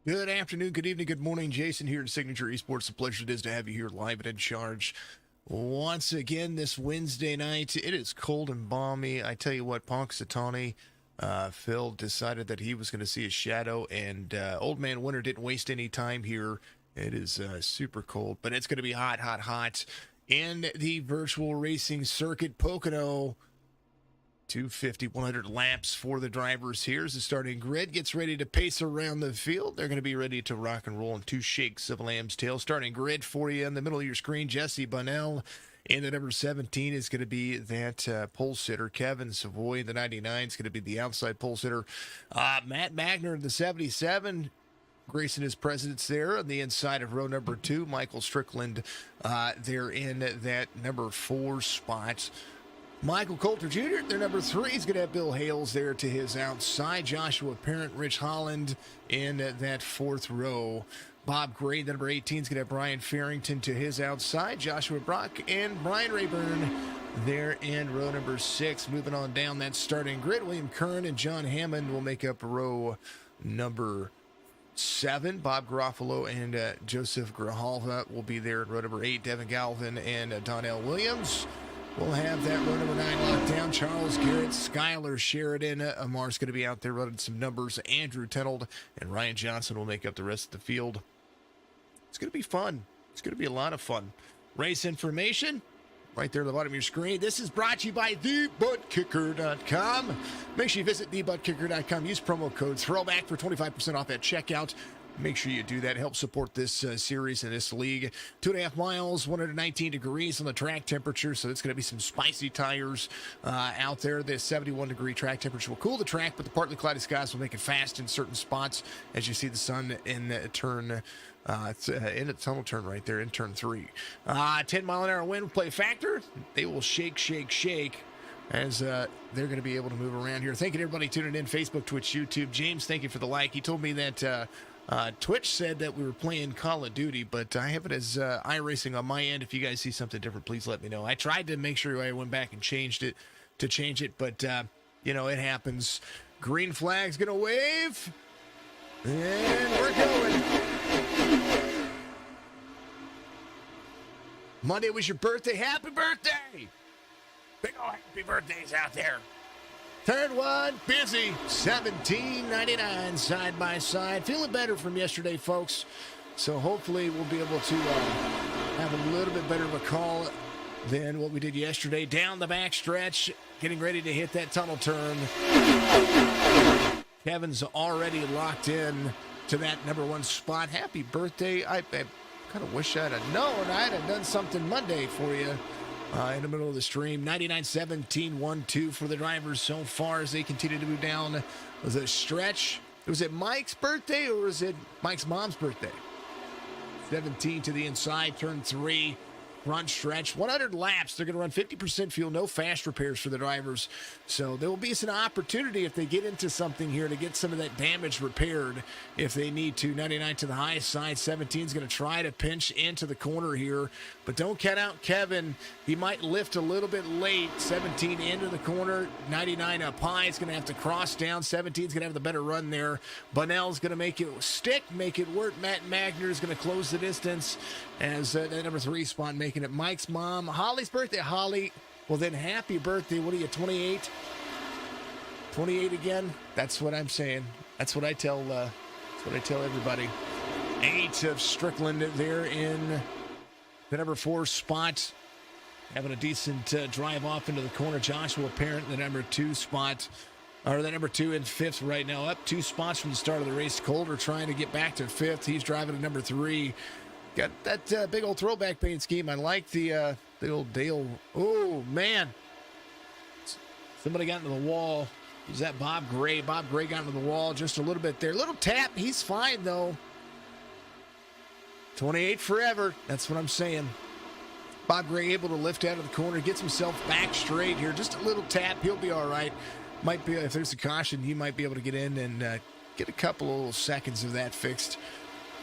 Good afternoon, good evening, good morning. Jason here at Signature Esports. A pleasure it is to have you here live and in charge. Once again, this Wednesday night, it is cold and balmy. I tell you what, Punxsutawney Phil decided that he was going to see a shadow, and Old Man Winter didn't waste any time here. It is super cold, but it's going to be hot, hot, hot in the virtual racing circuit. Pocono, 250, 100 laps for the drivers. Here's the starting grid. Gets ready to pace around the field. They're going to be ready to rock and roll in two shakes of a lamb's tail. Starting grid for you in the middle of your screen, Jesse Bunnell. And the number 17 is going to be that pole sitter. Kevin Savoy, the 99, is going to be the outside pole sitter. Matt Magner, the 77. Grayson is presence there on the inside of row number 2. Michael Strickland there in that number 4 spot. Michael Coulter Jr., their number 3, is going to have Bill Hales there to his outside. Joshua Parent, Rich Holland in that 4th row. Bob Gray, the number 18, is going to have Brian Farrington to his outside. Joshua Brock and Brian Rayburn there in row number 6. Moving on down that starting grid, William Kern and John Hammond will make up row number 7. Bob Garofalo and Joseph Grijalva will be there in row number 8. Devin Galvin and Donnell Williams. We'll have that row number 9 locked down. Charles Garrett, Skylar Sheridan. Amar's going to be out there running some numbers. Andrew Tenold and Ryan Johnson will make up the rest of the field. It's going to be fun. It's going to be a lot of fun. Race information right there at the bottom of your screen. This is brought to you by thebuttkicker.com. Make sure you visit thebuttkicker.com. Use promo code THROWBACK for 25% off at checkout. Make sure you do that. Help support this series and this league. 2.5 miles, 119 degrees on the track temperature, so it's going to be some spicy tires out there. The 71-degree track temperature will cool the track, but the partly cloudy skies will make it fast in certain spots as you see the sun in turn. It's in a tunnel turn right there in turn 3. 10-mile-an-hour wind will play a factor. They will shake, shake, shake as they're going to be able to move around here. Thank you to everybody tuning in, Facebook, Twitch, YouTube. James, thank you for the like. He told me that Twitch said that we were playing Call of Duty, but I have it as iRacing on my end. If you guys see something different, please let me know. I tried to make sure I went back and changed it, but, it happens. Green flag's going to wave, and we're going. Monday was your birthday. Happy birthday! Big ol' happy birthdays out there. Turn 1, busy, 17.99 side by side. Feeling better from yesterday, folks. So hopefully we'll be able to have a little bit better of a call than what we did yesterday. Down the back stretch, getting ready to hit that tunnel turn. Kevin's already locked in to that number 1 spot. Happy birthday. I kind of wish I'd have known. I'd have done something Monday for you. In the middle of the stream, 99-17-1-2 for the drivers so far as they continue to move down the stretch. Was it Mike's birthday or was it Mike's mom's birthday? 17 to the inside, turn 3, front stretch, 100 laps. They're going to run 50% fuel, no fast repairs for the drivers. So there will be some opportunity if they get into something here to get some of that damage repaired if they need to. 99 to the high side, 17 is going to try to pinch into the corner here, but don't count out Kevin. He might lift a little bit late. 17 into the corner, 99 up high. It's going to have to cross down. 17 is going to have the better run there. Bunnell's going to make it stick, make it work. Matt Magner is going to close the distance as that number 3 spot making it Mike's mom. Holly's birthday. Holly, well then happy birthday. What are you, 28? 28 again? That's what I'm saying. That's what I tell everybody. 8 of Strickland there in the number 4 spot. Having a decent drive off into the corner. Joshua Parent, the number 2 spot. Or the number 2 in 5th right now. Up 2 spots from the start of the race. Coulter trying to get back to 5th. He's driving to number 3. Got that big old throwback paint scheme. I like the old Dale. Oh, man. Somebody got into the wall. Was that Bob Gray? Bob Gray got into the wall just a little bit there. Little tap. He's fine, though. 28 forever. That's what I'm saying. Bob Gray able to lift out of the corner. Gets himself back straight here. Just a little tap. He'll be all right. Might be, if there's a caution, he might be able to get in and get a couple of little seconds of that fixed.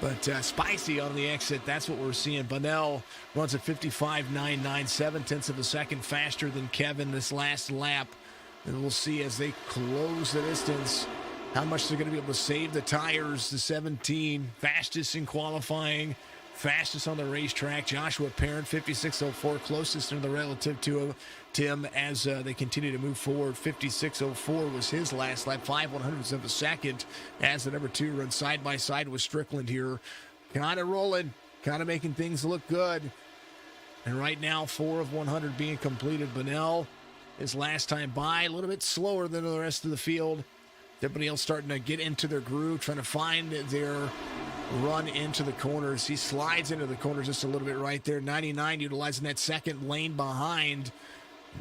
But spicy on the exit. That's what we're seeing. Bunnell runs at 55.99, 7/10 of a second faster than Kevin this last lap. And we'll see as they close the distance how much they're going to be able to save the tires. The 17, fastest in qualifying, fastest on the racetrack. Joshua Parent, 56.04, closest in the relative to Tim as they continue to move forward. 56.04 was his last lap, 5/100ths of a second as the number 2 runs side by side with Strickland here. Kind of rolling, kind of making things look good. And right now, 4 of 100 being completed. Bunnell, his last time by, a little bit slower than the rest of the field. Everybody else starting to get into their groove, trying to find their run into the corners. He slides into the corners just a little bit right there. 99 utilizing that second lane behind.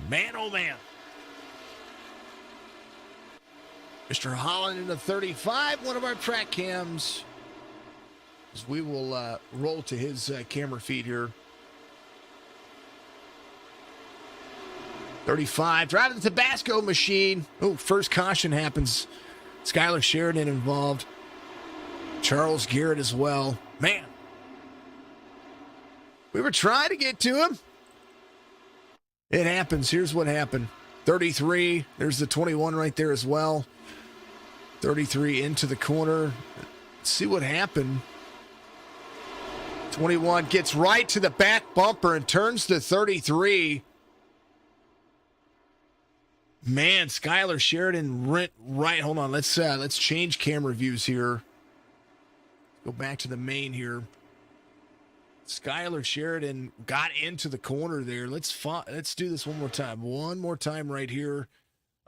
Man, oh man. Mr. Holland in the 35, one of our track cams. As we will roll to his camera feed here. 35, driving the Tabasco machine. Oh, first caution happens. Skylar Sheridan involved. Charles Garrett as well. Man. We were trying to get to him. It happens. Here's what happened. 33. There's the 21 right there as well. 33 into the corner. Let's see what happened. 21 gets right to the back bumper and turns to 33. Man, Skylar Sheridan went right. Hold on. Let's change camera views here. Go back to the main here. Skylar Sheridan got into the corner there. Let's do this one more time. One more time right here.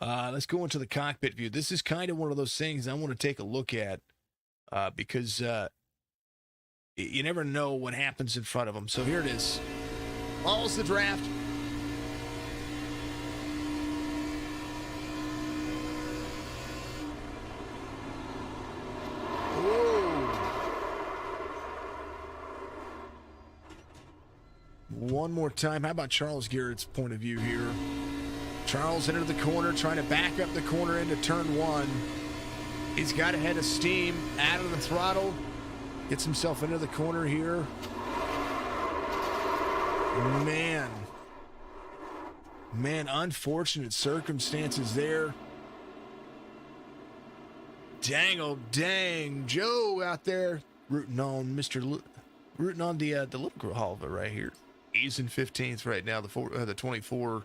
Let's go into the cockpit view. This is kind of one of those things I want to take a look at because you never know what happens in front of them. So here it is. Follows the draft. One more time. How about Charles Garrett's point of view here? Charles into the corner, trying to back up the corner into turn 1. He's got a head of steam out of the throttle. Gets himself into the corner here. Man, unfortunate circumstances there. Dang, oh dang. Joe out there rooting on rooting on the little Grijalva right here. He's in 15th right now. The 24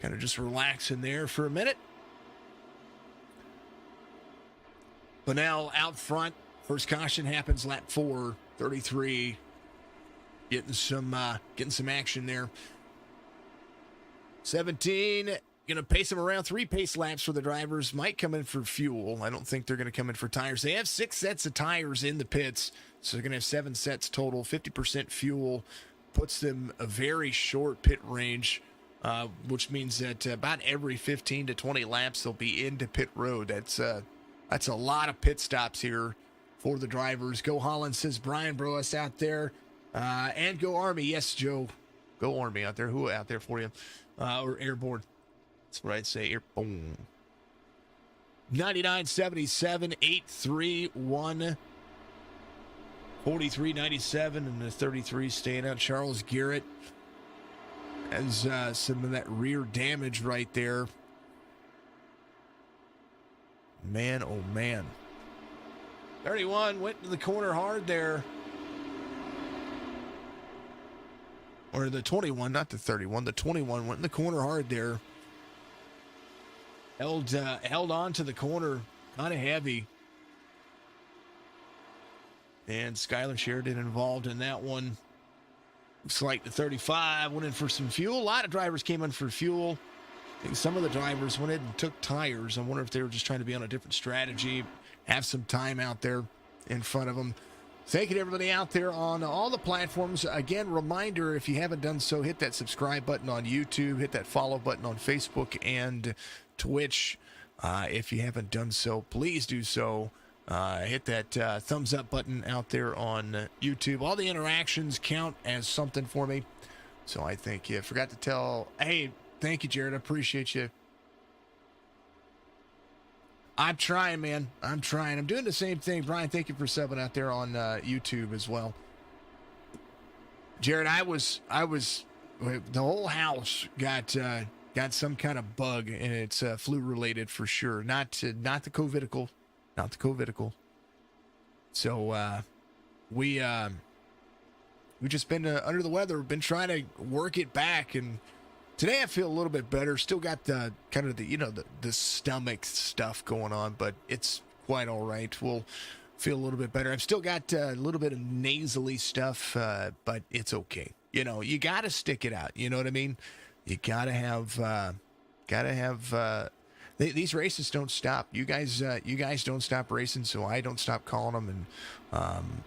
kind of just relaxing there for a minute. But now out front, first caution happens lap 4, 33. Getting some action there. 17, going to pace them around 3 pace laps for the drivers. Might come in for fuel. I don't think they're going to come in for tires. They have 6 sets of tires in the pits, so they're going to have 7 sets total. 50% fuel puts them a very short pit range, which means that about every 15 to 20 laps they'll be into pit road. That's a lot of pit stops here for the drivers. Go Holland, says Brian Broas out there. And go Army. Yes, Joe. Go Army out there. Who out there for you? Or Airborne. That's what I'd say. Airborne. 99.77, 831, 43.97, and the 33 staying out. Charles Garrett has some of that rear damage right there. Man, oh man. 31 went to the corner hard there. Or the 21, not the 31. The 21 went in the corner hard there. Held on to the corner, kind of heavy. And Skylar Sheridan involved in that one. Looks like the 35 went in for some fuel. A lot of drivers came in for fuel. I think some of the drivers went in and took tires. I wonder if they were just trying to be on a different strategy, have some time out there in front of them. Thank you to everybody out there on all the platforms. Again, reminder, if you haven't done so, hit that subscribe button on YouTube, hit that follow button on Facebook and Twitch. If you haven't done so, please do so. Hit that thumbs up button out there on YouTube. All the interactions count as something for me. So I think you forgot to tell. Hey, thank you, Jared. I appreciate you. I'm trying, man. I'm trying. I'm doing the same thing. Brian, thank you for subbing out there on YouTube as well. Jared, I was the whole house got some kind of bug, and it's flu related for sure. Not the COVIDical, not the Covitical. So we've just been under the weather. Been trying to work it back, and today I feel a little bit better. Still got the kind of the stomach stuff going on, but it's quite all right. We'll feel a little bit better. I've still got a little bit of nasally stuff, but it's okay. You got to stick it out. You know what I mean? You got to have these races don't stop. You guys don't stop racing, so I don't stop calling them. And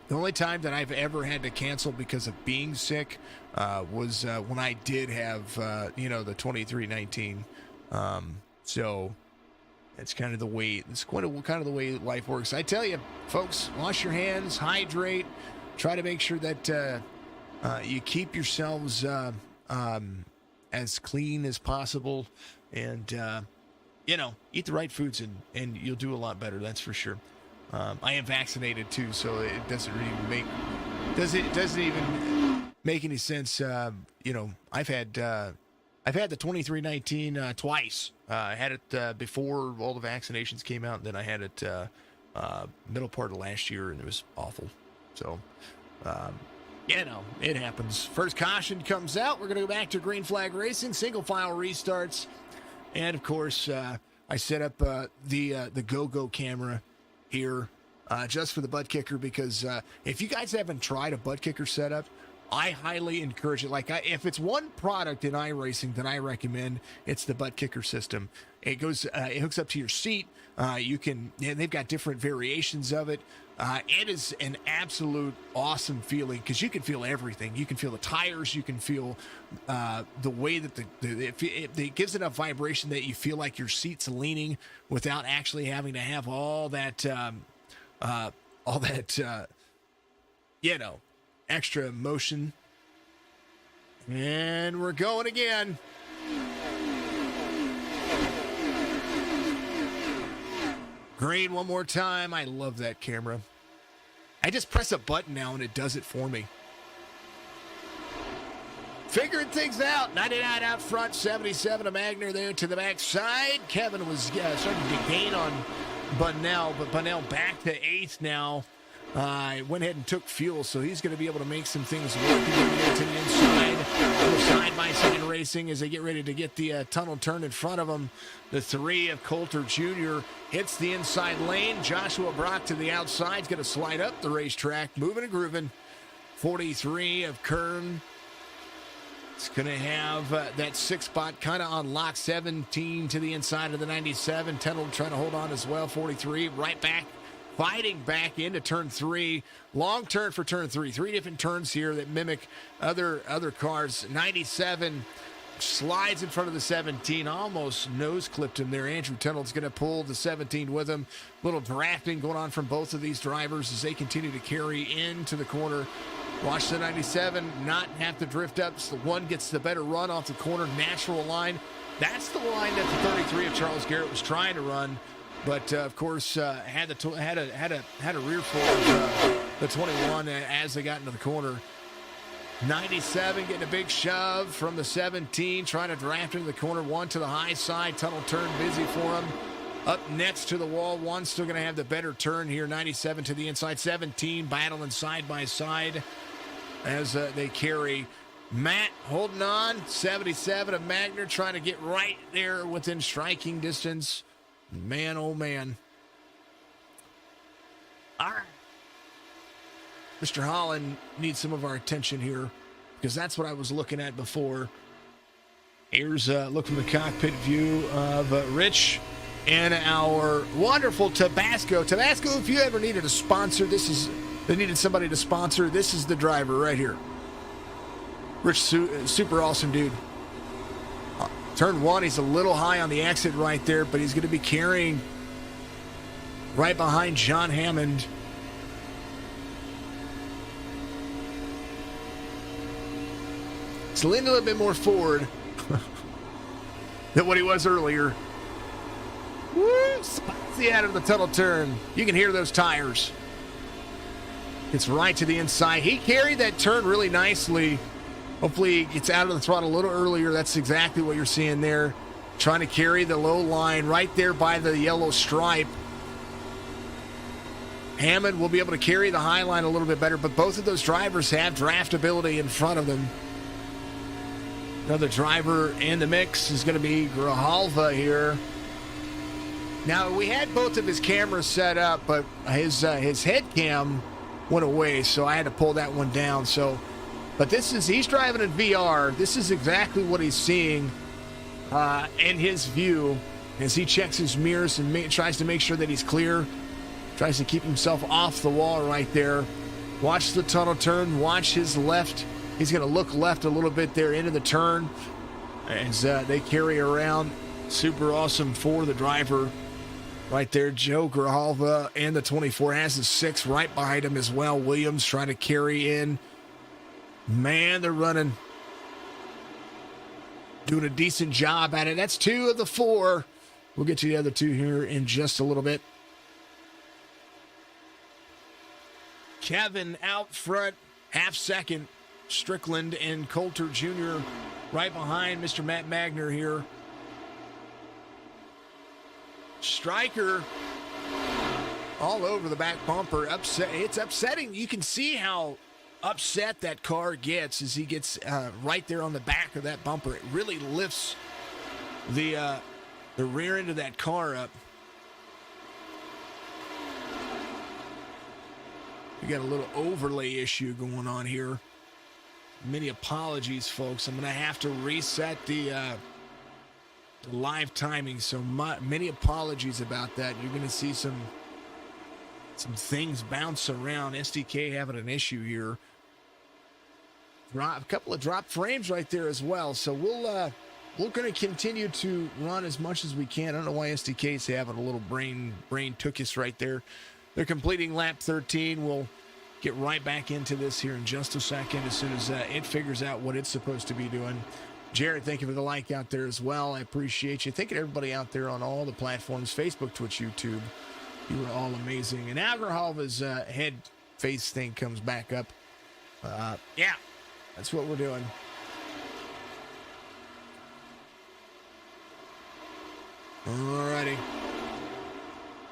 the only time that I've ever had to cancel because of being sick was when I did have the 2319. So it's kind of the way. It's kind of the way life works. I tell you, folks, wash your hands, hydrate, try to make sure that you keep yourselves as clean as possible, and eat the right foods, and you'll do a lot better. That's for sure. I am vaccinated too, so it doesn't even make any sense. I've had the 2319 twice. I had it before all the vaccinations came out, and then I had it middle part of last year, and it was awful. So, it happens. First caution comes out. We're going to go back to green flag racing. Single file restarts. And, of course, I set up the go-go camera here just for the butt kicker because if you guys haven't tried a butt kicker setup, I highly encourage it. If it's one product in iRacing that I recommend, it's the butt kicker system. It hooks up to your seat. They've got different variations of it. It is an absolute awesome feeling because you can feel everything. You can feel the tires. You can feel the way that it gives enough vibration that you feel like your seat's leaning without actually having to have all that extra motion. And we're going again. Green one more time. I love that camera. I just press a button now and it does it for me. Figuring things out. 99 out front, 77 a Magner there to the backside. Kevin was starting to gain on Bunnell, but Bunnell back to 8th now. Went ahead and took fuel, so he's going to be able to make some things work. To the inside, side-by-side racing as they get ready to get the tunnel turned in front of them. The 3 of Coulter Jr. hits the inside lane. Joshua Brock to the outside. He's going to slide up the racetrack, moving and grooving. 43 of Kern. It's going to have that 6 spot kind of on lock. 17 to the inside of the 97. Tunnel trying to hold on as well. 43 right back. Fighting back into turn 3. Long turn for turn 3. 3 different turns here that mimic other cars. 97 slides in front of the 17. Almost nose clipped him there. Andrew Tunnel's going to pull the 17 with him. Little drafting going on from both of these drivers as they continue to carry into the corner. Watch the 97 not have to drift up. So the one gets the better run off the corner. Natural line. That's the line that the 33 of Charles Garrett was trying to run. But of course, had a rear full of the 21 as they got into the corner. 97 getting a big shove from the 17, trying to draft into the corner. 1 to the high side, tunnel turn busy for him. Up next to the wall, 1 still going to have the better turn here. 97 to the inside, 17 battling side by side as they carry. Matt holding on. 77 of Magner trying to get right there within striking distance. Man, oh man. All right. Mr. Holland needs some of our attention here because that's what I was looking at before. Here's a look from the cockpit view of Rich and our wonderful Tabasco. Tabasco, if you ever needed a sponsor, they needed somebody to sponsor, this is the driver right here. Rich, super awesome dude. Turn 1, he's a little high on the exit right there, but he's going to be carrying right behind John Hammond. He's leaning a little bit more forward than what he was earlier. Woo! Spicy out of the tunnel turn. You can hear those tires. It's right to the inside. He carried that turn really nicely. Hopefully he gets out of the throttle a little earlier. That's exactly what you're seeing there. Trying to carry the low line right there by the yellow stripe. Hammond will be able to carry the high line a little bit better, but both of those drivers have draftability in front of them. Another driver in the mix is going to be Grijalva here. Now, we had both of his cameras set up, but his head cam went away, so I had to pull that one down. But he's driving in VR. This is exactly what he's seeing in his view as he checks his mirrors and tries to make sure that he's clear. Tries to keep himself off the wall right there. Watch the tunnel turn. Watch his left. He's going to look left a little bit there into the turn as they carry around. Super awesome for the driver right there. Joe Grijalva and the 24 has the 6 right behind him as well. Williams trying to carry in. Man, they're running. Doing a decent job at it. That's 2 of the 4. We'll get to the other 2 here in just a little bit. Kevin out front, half second. Strickland and Coulter Jr. right behind Mr. Matt Magner here. Stryker all over the back bumper. Upset. It's upsetting. You can see how upset that car gets as he gets right there on the back of that bumper. It really lifts the rear end of that car up. We got a little overlay issue going on here. Many apologies, folks. I'm going to have to reset the live timing, so many apologies about that. You're going to see some things bounce around. SDK having an issue here. A couple of drop frames right there as well. So we're going to continue to run as much as we can. I don't know why SDK's having a little brain tookus right there. They're completing lap 13. We'll get right back into this here in just a second as soon as it figures out what it's supposed to be doing. Jared, thank you for the like out there as well. I appreciate you. Thank you to everybody out there on all the platforms, Facebook, Twitch, YouTube. You were all amazing. And Grijalva's head face thing comes back up. Yeah, that's what we're doing. Alrighty.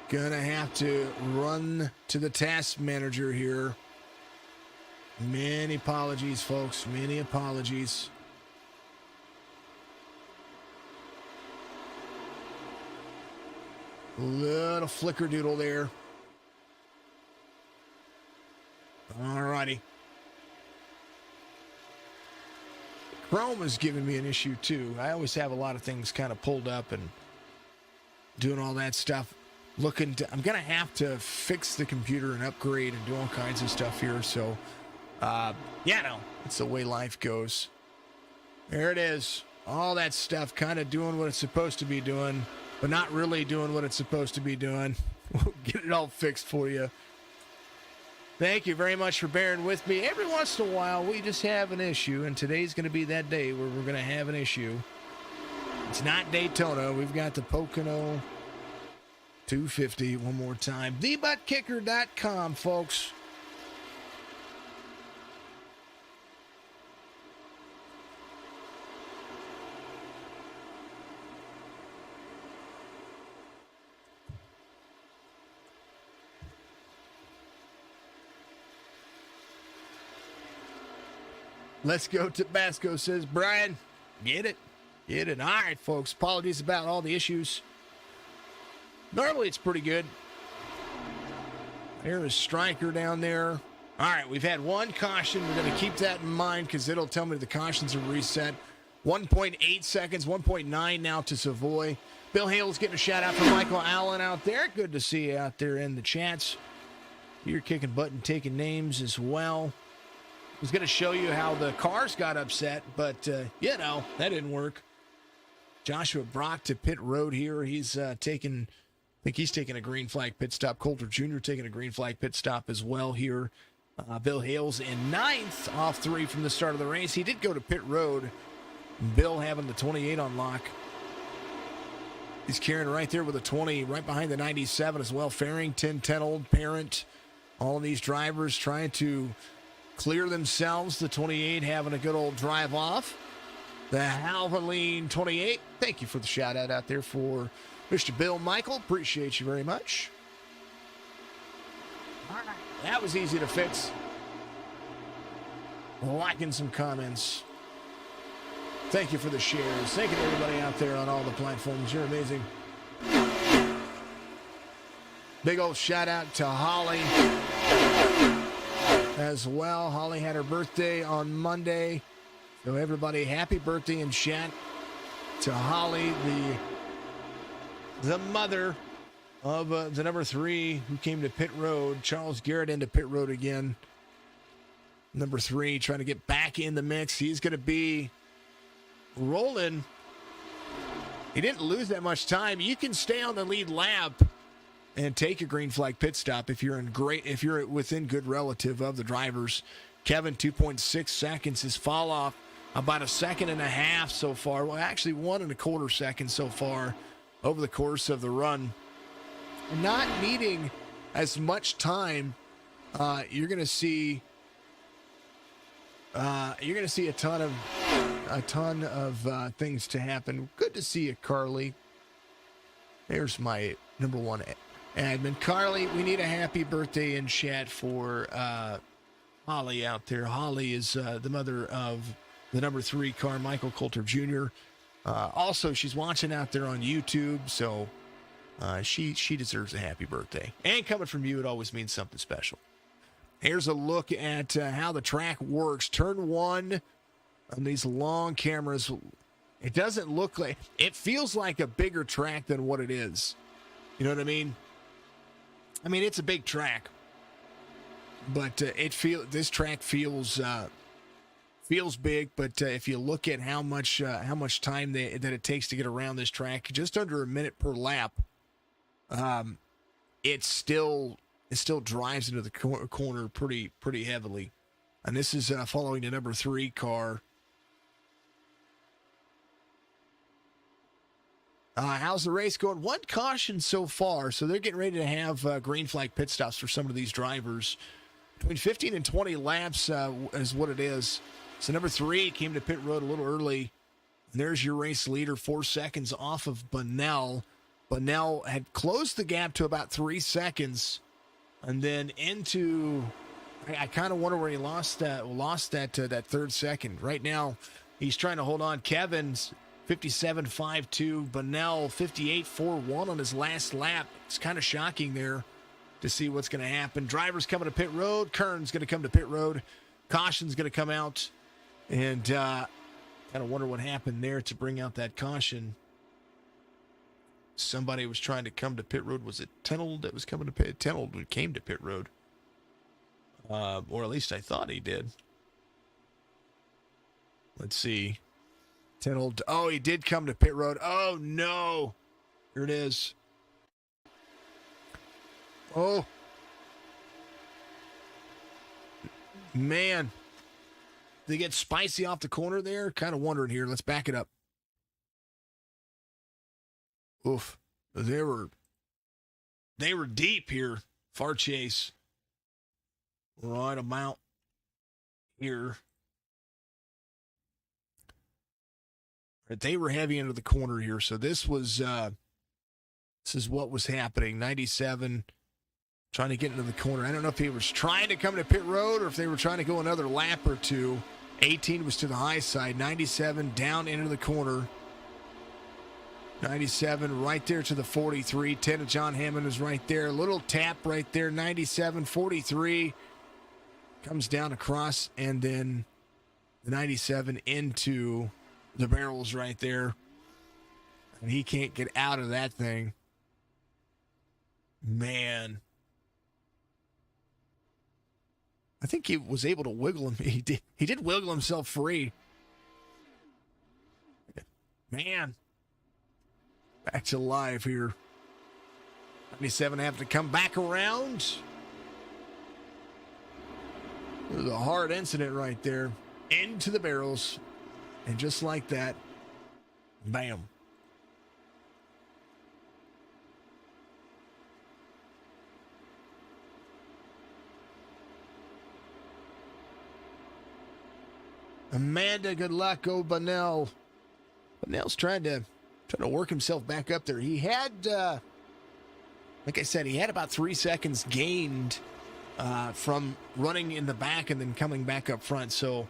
Gonna have to run to the task manager here. Many apologies, folks. Many apologies. Little flicker doodle there. Alrighty. Chrome is giving me an issue too. I always have a lot of things kind of pulled up and doing all that stuff. I'm gonna have to fix the computer and upgrade and do all kinds of stuff here. So, it's the way life goes. There it is. All that stuff kind of doing what it's supposed to be doing, but not really doing what it's supposed to be doing. We'll get it all fixed for you. Thank you very much for bearing with me. Every once in a while, we just have an issue, and today's going to be that day where we're going to have an issue. It's not Daytona. We've got the Pocono 250 one more time. TheButtkicker.com, folks. Let's go. Tabasco says, Brian, get it. Get it. All right, folks. Apologies about all the issues. Normally it's pretty good. There is Stryker down there. All right, we've had one caution. We're going to keep that in mind because it'll tell me the cautions are reset. 1.8 seconds, 1.9 now to Savoy. Bill Hale's getting a shout out from Michael Allen out there. Good to see you out there in the chats. You're kicking butt and taking names as well. I was going to show you how the cars got upset, but, that didn't work. Joshua Brock to pit road here. He's taking a green flag pit stop. Coulter Jr. taking a green flag pit stop as well here. Bill Hale's in 9th off 3 from the start of the race. He did go to pit road. Bill having the 28 on lock. He's carrying right there with a 20 right behind the 97 as well. Farrington, 10 old parent. All of these drivers trying to clear themselves. The 28 having a good old drive off. The Halvaline 28. Thank you for the shout out there for Mr. Bill Michael. Appreciate you very much. That was easy to fix. Liking some comments. Thank you for the shares. Thank you to everybody out there on all the platforms. You're amazing. Big old shout out to Holly as well. Holly had her birthday on Monday. So everybody, happy birthday in chat to Holly, the mother of the number 3 who came to pit road. Charles Garrett into pit road again. Number 3 trying to get back in the mix. He's going to be rolling. He didn't lose that much time. You can stay on the lead lap and take a green flag pit stop if you're within good relative of the drivers. Kevin, 2.6 seconds. His fall off about 1.5 seconds so far. Well, actually 1.25 seconds so far over the course of the run. Not needing as much time. You're going to see a ton of things to happen. Good to see you, Carly. There's my number 1 admin. Carly, we need a happy birthday in chat for Holly out there. Holly is the mother of the number 3 Carmichael Coulter Jr. Also, she's watching out there on YouTube, so she deserves a happy birthday. And coming from you, it always means something special. Here's a look at how the track works. Turn 1 on these long cameras. It doesn't look like... It feels like a bigger track than what it is. You know what I mean? I mean, it's a big track. But this track feels big. But if you look at how much time that it takes to get around this track, just under a minute per lap, it still drives into the corner pretty heavily. And this is following the number 3 car. How's the race going? 1 caution so far, so they're getting ready to have green flag pit stops for some of these drivers. Between 15 and 20 laps is what it is. So number 3 came to pit road a little early. And there's your race leader, 4 seconds off of Bunnell. Bunnell had closed the gap to about 3 seconds. And then I kind of wonder where he lost that 3rd second. Right now, he's trying to hold on. Kevin's 57.52, Bunnell 58.41 on his last lap. It's kind of shocking there to see what's going to happen. Drivers coming to pit road. Kern's going to come to pit road. Caution's going to come out. And kind of wonder what happened there to bring out that caution. Somebody was trying to come to pit road. Was it Tenold that was coming to pit? Tenold came to pit road. Or at least I thought he did. Let's see. Tenold. Oh, he did come to pit road. Oh, no. Here it is. Oh. Man. They get spicy off the corner there. Kind of wondering here. Let's back it up. Oof. They were deep here. Far chase. Right about here. They were heavy into the corner here, so this is what was happening. 97 trying to get into the corner. I don't know if he was trying to come to pit road or if they were trying to go another lap or two. 18 was to the high side. 97 down into the corner. 97 right there to the 43. 10 of John Hammond is right there. A little tap right there. 97, 43. Comes down across, and then the 97 into the barrels right there. And he can't get out of that thing. Man. I think he was able to wiggle him. He did wiggle himself free. Man. Back to live here. 97 have to come back around. It was a hard incident right there. Into the barrels. And just like that, bam. Amanda, good luck. Go Bunnell. Bunnell's trying to work himself back up there. He had, like I said, he had about 3 seconds gained from running in the back and then coming back up front. So,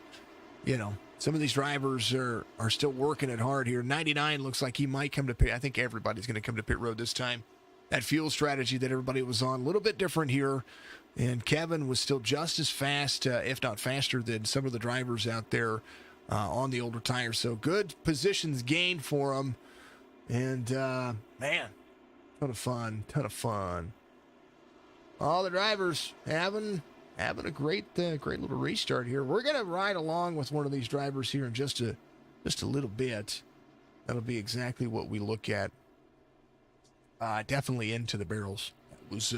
some of these drivers are still working it hard here. 99 looks like he might come to pit. I think everybody's going to come to pit road this time. That fuel strategy that everybody was on, a little bit different here. And Kevin was still just as fast, if not faster, than some of the drivers out there on the older tires. So good positions gained for him. And, man, ton of fun. All the drivers having a great little restart here. We're going to ride along with one of these drivers here in just a little bit. That'll be exactly what we look at. Definitely into the barrels. That was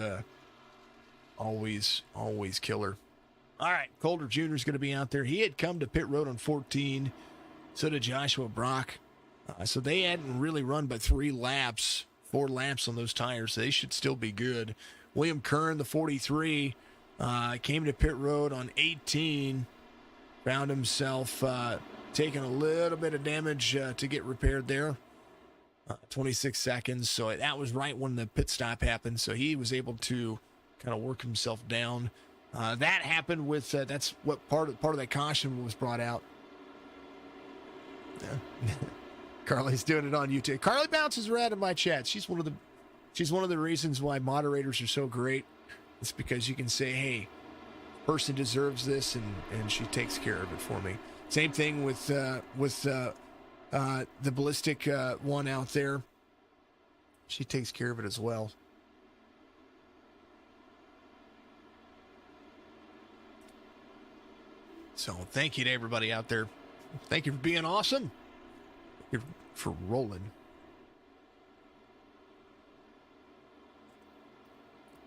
always killer. All right, Calder Jr. is going to be out there. He had come to pit road on 14. So did Joshua Brock. So they hadn't really run but 4 laps on those tires. They should still be good. William Kern, the 43, came to pit road on 18. Found himself taking a little bit of damage to get repaired there. 26 seconds. So that was right when the pit stop happened. So he was able to kind of work himself down. That happened with, that's what part of that caution was brought out. Yeah. Carly's doing it on YouTube. Carly bounces around in my chat. She's one of the reasons why moderators are so great. It's because you can say, hey, person deserves this, and she takes care of it for me. Same thing with the ballistic one out there. She takes care of it as well. So thank you to everybody out there. Thank you for being awesome. Thank you for rolling.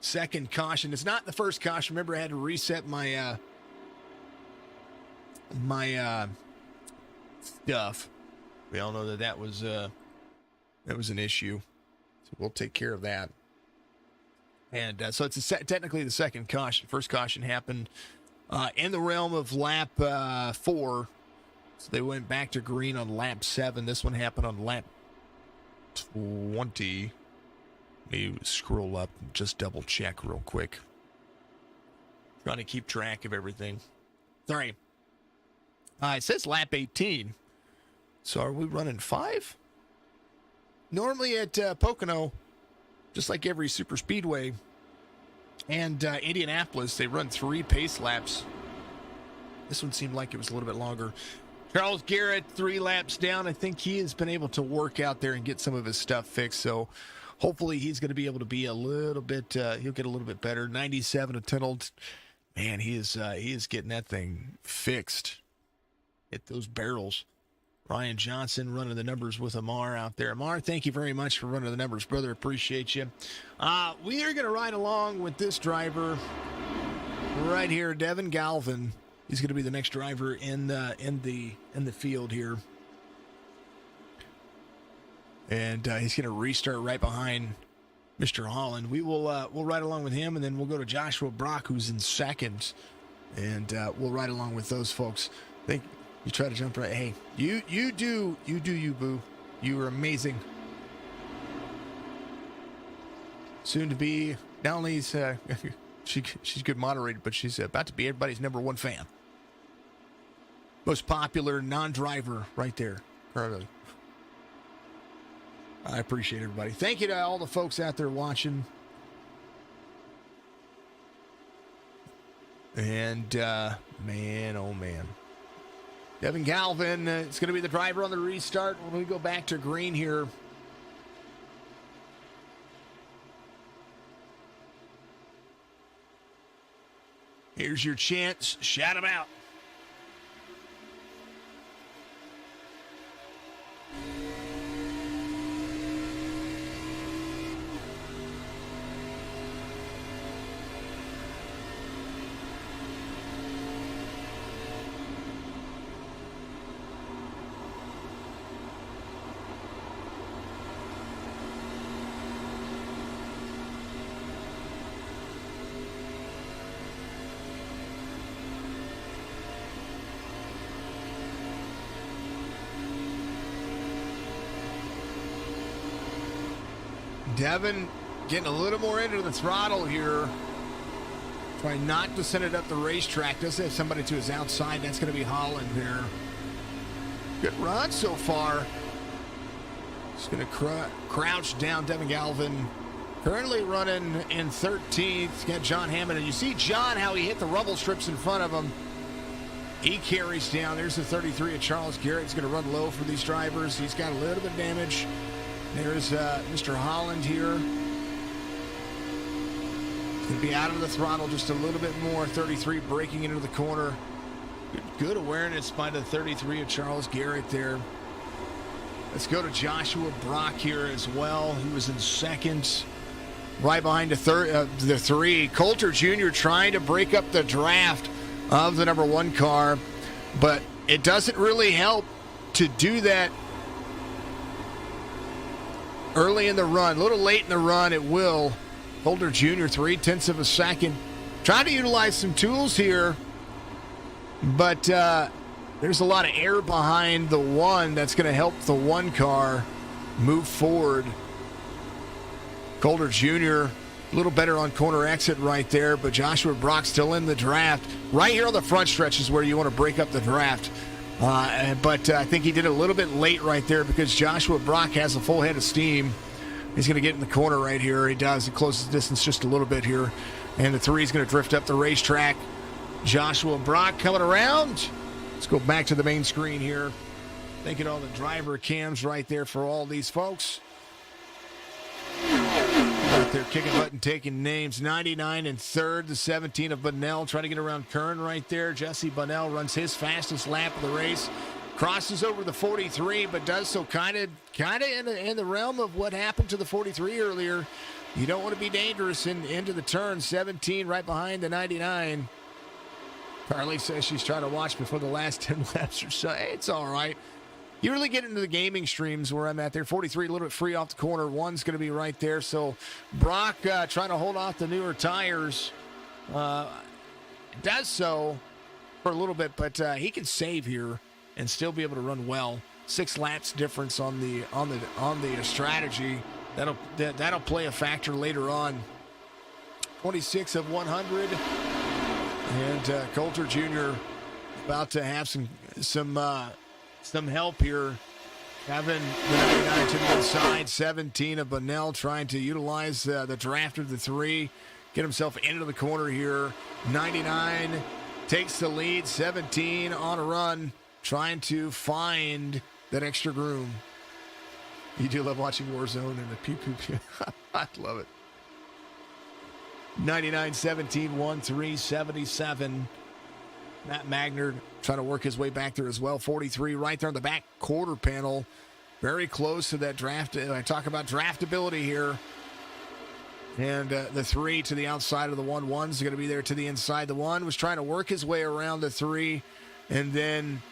Second caution. It's not the first caution. Remember, I had to reset my stuff. We all know that was an issue. So we'll take care of that. And so it's technically the second caution. First caution happened in the realm of lap 4. So they went back to green on lap 7. This one happened on lap 20. Let me scroll up and just double check real quick. Trying to keep track of everything. Sorry. It says lap 18. So are we running 5? Normally at Pocono, just like every super speedway and Indianapolis, they run 3 pace laps. This one seemed like it was a little bit longer. Charles Garrett, 3 laps down. I think he has been able to work out there and get some of his stuff fixed. So hopefully he's going to be able to be a little bit, he'll get a little bit better. 97 at Tenold. Man, he is getting that thing fixed. Hit those barrels. Ryan Johnson running the numbers with Amar out there. Amar, thank you very much for running the numbers, brother. Appreciate you. We are going to ride along with this driver right here, Devin Galvin. He's going to be the next driver in the field here, and he's going to restart right behind Mr. Holland. We'll ride along with him, and then we'll go to Joshua Brock, who's in second, and we'll ride along with those folks. I think you try to jump right. Hey, you do you, boo. You are amazing. Soon to be, not only is she's good moderator, but she's about to be everybody's #1 fan. Most popular non-driver right there. Carlo. I appreciate everybody. Thank you to all the folks out there watching. And, man, oh, man. Devin Galvin is going to be the driver on the restart when we go back to green here. Here's your chance. Shout him out. Devin getting a little more into the throttle here. Try not to send it up the racetrack. Does have somebody to his outside. That's going to be Holland there. Good run so far. He's going to crouch down. Devin Galvin currently running in 13th. Got John Hammond. And you see John, how he hit the rubble strips in front of him. He carries down. There's the 33 of Charles Garrett. He's going to run low for these drivers. He's got a little bit of damage. There's Mr. Holland here. He's going to be out of the throttle just a little bit more. 33 breaking into the corner. Good awareness by the 33 of Charles Garrett there. Let's go to Joshua Brock here as well. He was in second. Right behind the three. Coulter Jr. trying to break up the draft of the number 1 car, but it doesn't really help to do that early in the run. A little late in the run, it will. Coulter Jr. 0.3 of a second. Trying to utilize some tools here, but there's a lot of air behind the 1 that's going to help the 1 car move forward. Coulter Jr. a little better on corner exit right there, but Joshua Brock still in the draft. Right here on the front stretch is where you want to break up the draft. But I think he did it a little bit late right there because Joshua Brock has a full head of steam. He's going to get in the corner right here. He does. He closes the distance just a little bit here. And the 3 is going to drift up the racetrack. Joshua Brock coming around. Let's go back to the main screen here. Thanking all the driver cams right there for all these folks. Out there kicking butt and taking names. 99 in third, the 17 of Bunnell trying to get around Kern right there. Jesse Bunnell runs his fastest lap of the race. Crosses over the 43, but does so kind of in the realm of what happened to the 43 earlier. You don't want to be dangerous into the turn. 17 right behind the 99. Carly says she's trying to watch before the last 10 laps or so. Hey, it's all right. You really get into the gaming streams where I'm at there. 43 a little bit free off the corner. 1's going to be right there. So Brock trying to hold off the newer tires. Does so for a little bit, but he can save here and still be able to run well. 6 laps difference on the strategy. That'll play a factor later on. 26 of 100, and Coulter Jr. about to have some help here. Having the 99 to the inside. 17 of Bunnell trying to utilize the draft of the 3. Get himself into the corner here. 99 takes the lead. 17 on a run. Trying to find that extra groom. You do love watching Warzone and the pew-pew. I love it. 99, 17, 1, 3, 77. Matt Magnard trying to work his way back there as well. 43 right there on the back quarter panel. Very close to that draft. I talk about draftability here. And the 3 to the outside of the 1. 1's going to be there to the inside. The 1 was trying to work his way around the 3. And then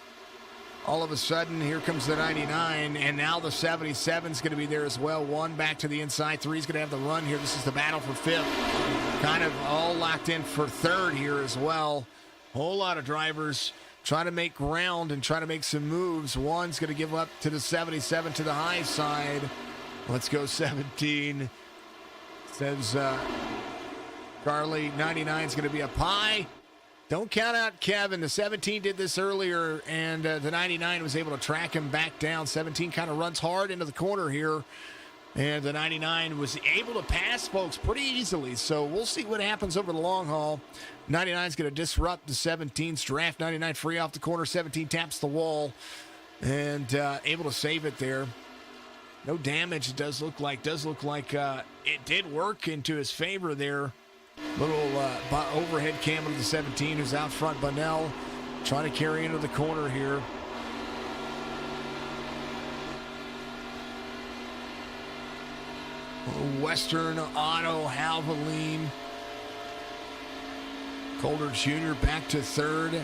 all of a sudden, here comes the 99. And now the 77's going to be there as well. 1 back to the inside. 3's going to have the run here. This is the battle for 5th. Kind of all locked in for 3rd here as well. Whole lot of drivers trying to make ground and trying to make some moves. 1's going to give up to the 77 to the high side. Let's go 17. Says Carly. 99's going to be up high. Don't count out Kevin. The 17 did this earlier, and the 99 was able to track him back down. 17 kind of runs hard into the corner here. And the 99 was able to pass folks pretty easily. So we'll see what happens over the long haul. 99 is going to disrupt the 17's draft. 99 free off the corner. 17 taps the wall and able to save it there. No damage, it does look like. It did work into his favor there. Little overhead cam of the 17 who's out front. Bunnell trying to carry into the corner here. Western Auto, Halvoline. Coulter Jr. back to 3rd.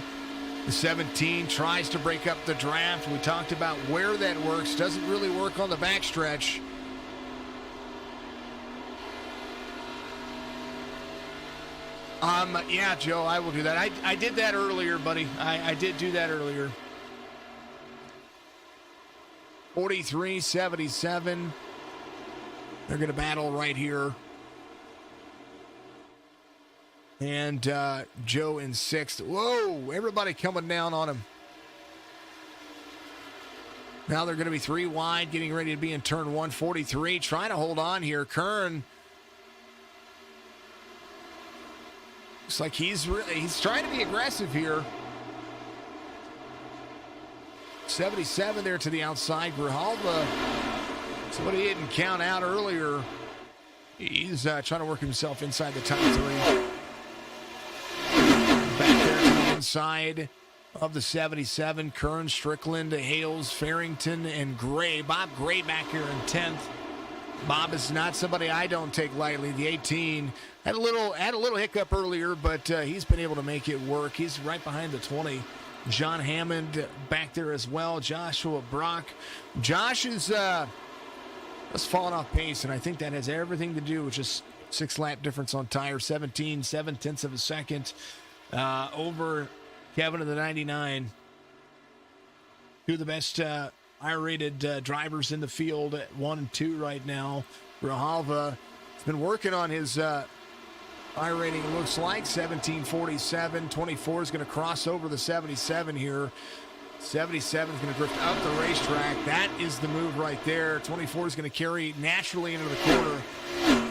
The 17 tries to break up the draft. We talked about where that works. Doesn't really work on the backstretch. Yeah, Joe, I will do that. I did that earlier, buddy. I did do that earlier. 43-77. They're going to battle right here. And Joe in 6th. Whoa, everybody coming down on him. Now they're going to be 3 wide, getting ready to be in turn 143. Trying to hold on here. Kern. Looks like he's trying to be aggressive here. 77 there to the outside. Grijalva, somebody didn't count out earlier. He's trying to work himself inside the top 3. Back there to the inside of the 77. Kern, Strickland, Hales, Farrington, and Gray. Bob Gray back here in 10th. Bob is not somebody I don't take lightly. The 18 had a little hiccup earlier, but he's been able to make it work. He's right behind the 20. John Hammond back there as well. Joshua Brock. Josh is just falling off pace, and I think that has everything to do with just 6-lap difference on tire. 7/10 of a second over Kevin of the 99. Two of the best I-rated drivers in the field at 1 and 2 right now. Grijalva has been working on his I-rating, looks like 17:47. 24 is going to cross over the 77 here. 77 is going to drift up the racetrack. That is the move right there. 24 is going to carry naturally into the corner.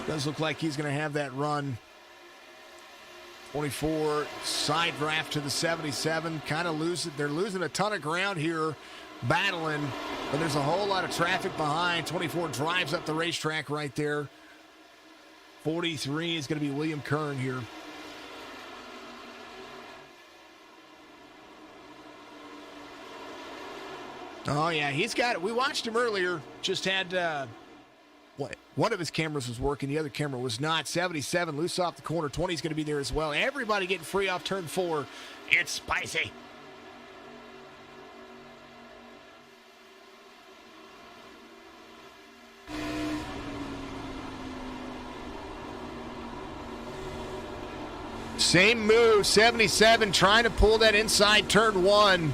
Does look like he's going to have that run. 24 side draft to the 77. Kind of they're losing a ton of ground here, battling, but there's a whole lot of traffic behind. 24 drives up the racetrack right there. 43 is going to be William Kern here. Oh, yeah, he's got it. We watched him earlier. Just had one of his cameras was working. The other camera was not. 77 loose off the corner. 20 is going to be there as well. Everybody getting free off turn 4. It's spicy. Same move, 77 trying to pull that inside turn 1.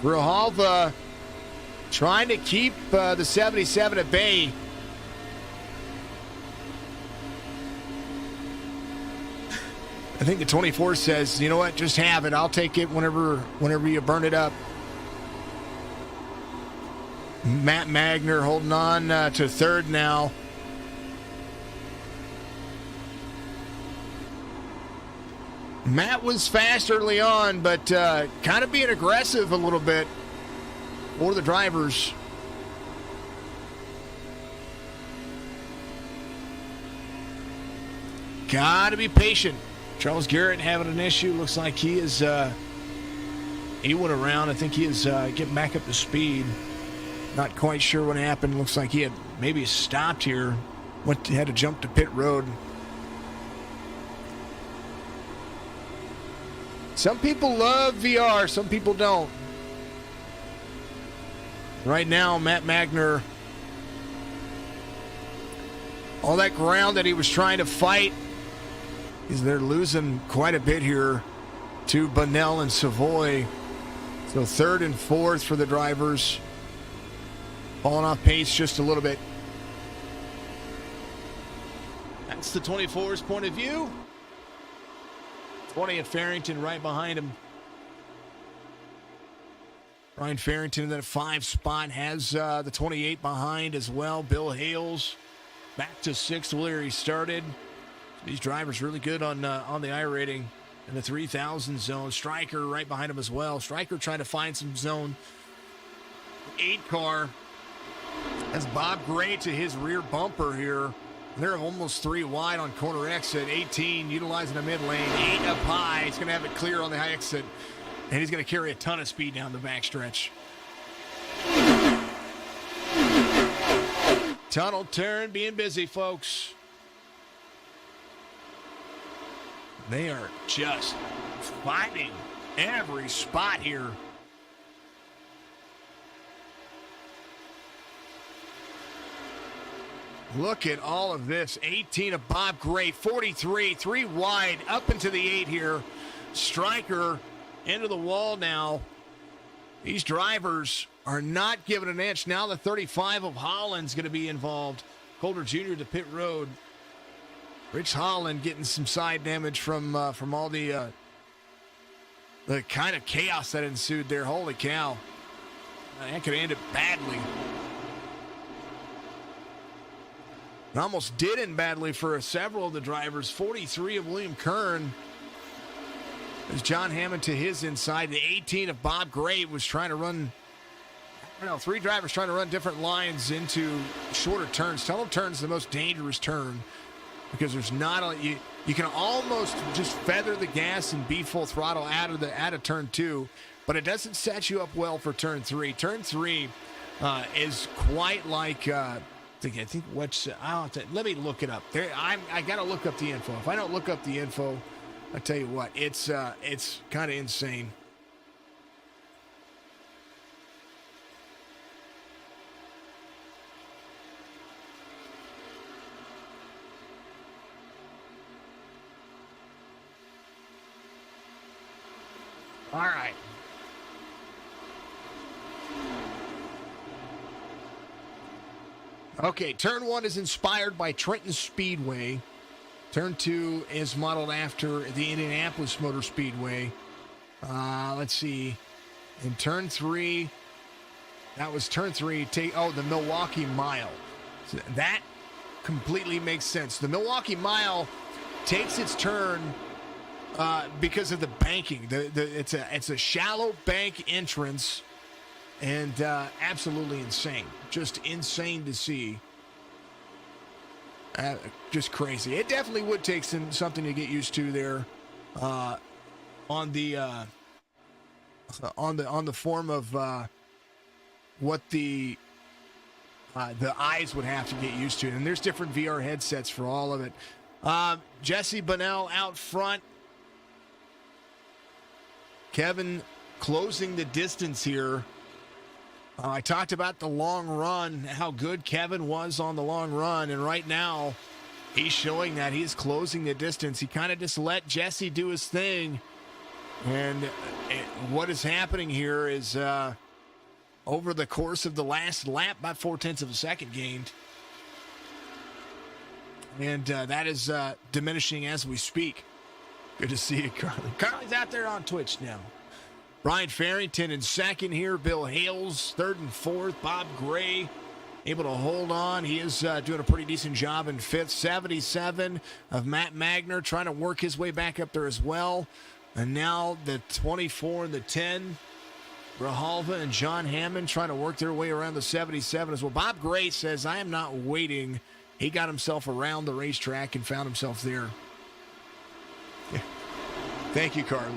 Grijalva trying to keep the 77 at bay. I think the 24 says, you know what, just have it. I'll take it whenever you burn it up. Matt Magner holding on to 3rd now. Matt was fast early on, but kind of being aggressive a little bit for the drivers. Got to be patient. Charles Garrett having an issue. Looks like he is, he went around. I think he is getting back up to speed. Not quite sure what happened. Looks like he had maybe stopped here. Had to jump to pit road. Some people love VR, some people don't. Right now, Matt Magner, all that ground that he was trying to fight, they're losing quite a bit here to Bunnell and Savoy. So 3rd and 4th for the drivers. Falling off pace just a little bit. That's the 24's point of view. 20 at Farrington right behind him. Ryan Farrington in that 5 spot has the 28 behind as well. Bill Hales back to 6th where he started. These drivers really good on the I-rating in the 3,000 zone. Stryker right behind him as well. Stryker trying to find some zone. 8 car has Bob Gray to his rear bumper here. They're almost 3 wide on corner exit. 18 utilizing the mid lane. 8 up high. He's going to have it clear on the high exit. And he's going to carry a ton of speed down the backstretch. Tunnel turn being busy, folks. They are just fighting every spot here. Look at all of this. 18 of Bob Gray, 43, 3 wide, up into the 8 here. Stryker into the wall now. These drivers are not giving an inch. Now the 35 of Holland's going to be involved. Colder Jr. to pit road. Rich Holland getting some side damage from all the kind of chaos that ensued there. Holy cow. That could have ended badly. It almost did end badly for several of the drivers. 43 of William Kern. As John Hammond to his inside. The 18 of Bob Gray was trying to run, I don't know, 3 drivers trying to run different lines into shorter turns. Tunnel turn's the most dangerous turn because there's not a, you can almost just feather the gas and be full throttle out of turn 2, but it doesn't set you up well for turn 3. Turn 3 is quite like I think what's let me look it up. I got to look up the info. If I don't look up the info, I tell you what, it's kind of insane. All right. Okay, turn 1 is inspired by Trenton Speedway. Turn 2 is modeled after the Indianapolis Motor Speedway. Let's see. In turn 3, that was turn 3. The Milwaukee Mile. So that completely makes sense. The Milwaukee Mile takes its turn because of the banking. It's a shallow bank entrance, and absolutely insane. Just insane to see. Just crazy. It definitely would take something to get used to there, on the form of what the eyes would have to get used to. And there's different VR headsets for all of it. Jesse Bunnell out front. Kevin closing the distance here. I talked about the long run, how good Kevin was on the long run, and right now he's showing that he's closing the distance. He kind of just let Jesse do his thing, and what is happening here is over the course of the last lap, about 0.4 of a second gained, and that is diminishing as we speak. Good to see you, Carly. Carly's out there on Twitch now. Brian Farrington in second here. Bill Hales third and fourth. Bob Gray able to hold on. He is doing a pretty decent job in fifth. 77 of Matt Magner trying to work his way back up there as well. And now the 24 and the 10. Rahalva and John Hammond trying to work their way around the 77 as well. Bob Gray says, I am not waiting. He got himself around the racetrack and found himself there. Yeah. Thank you, Carly.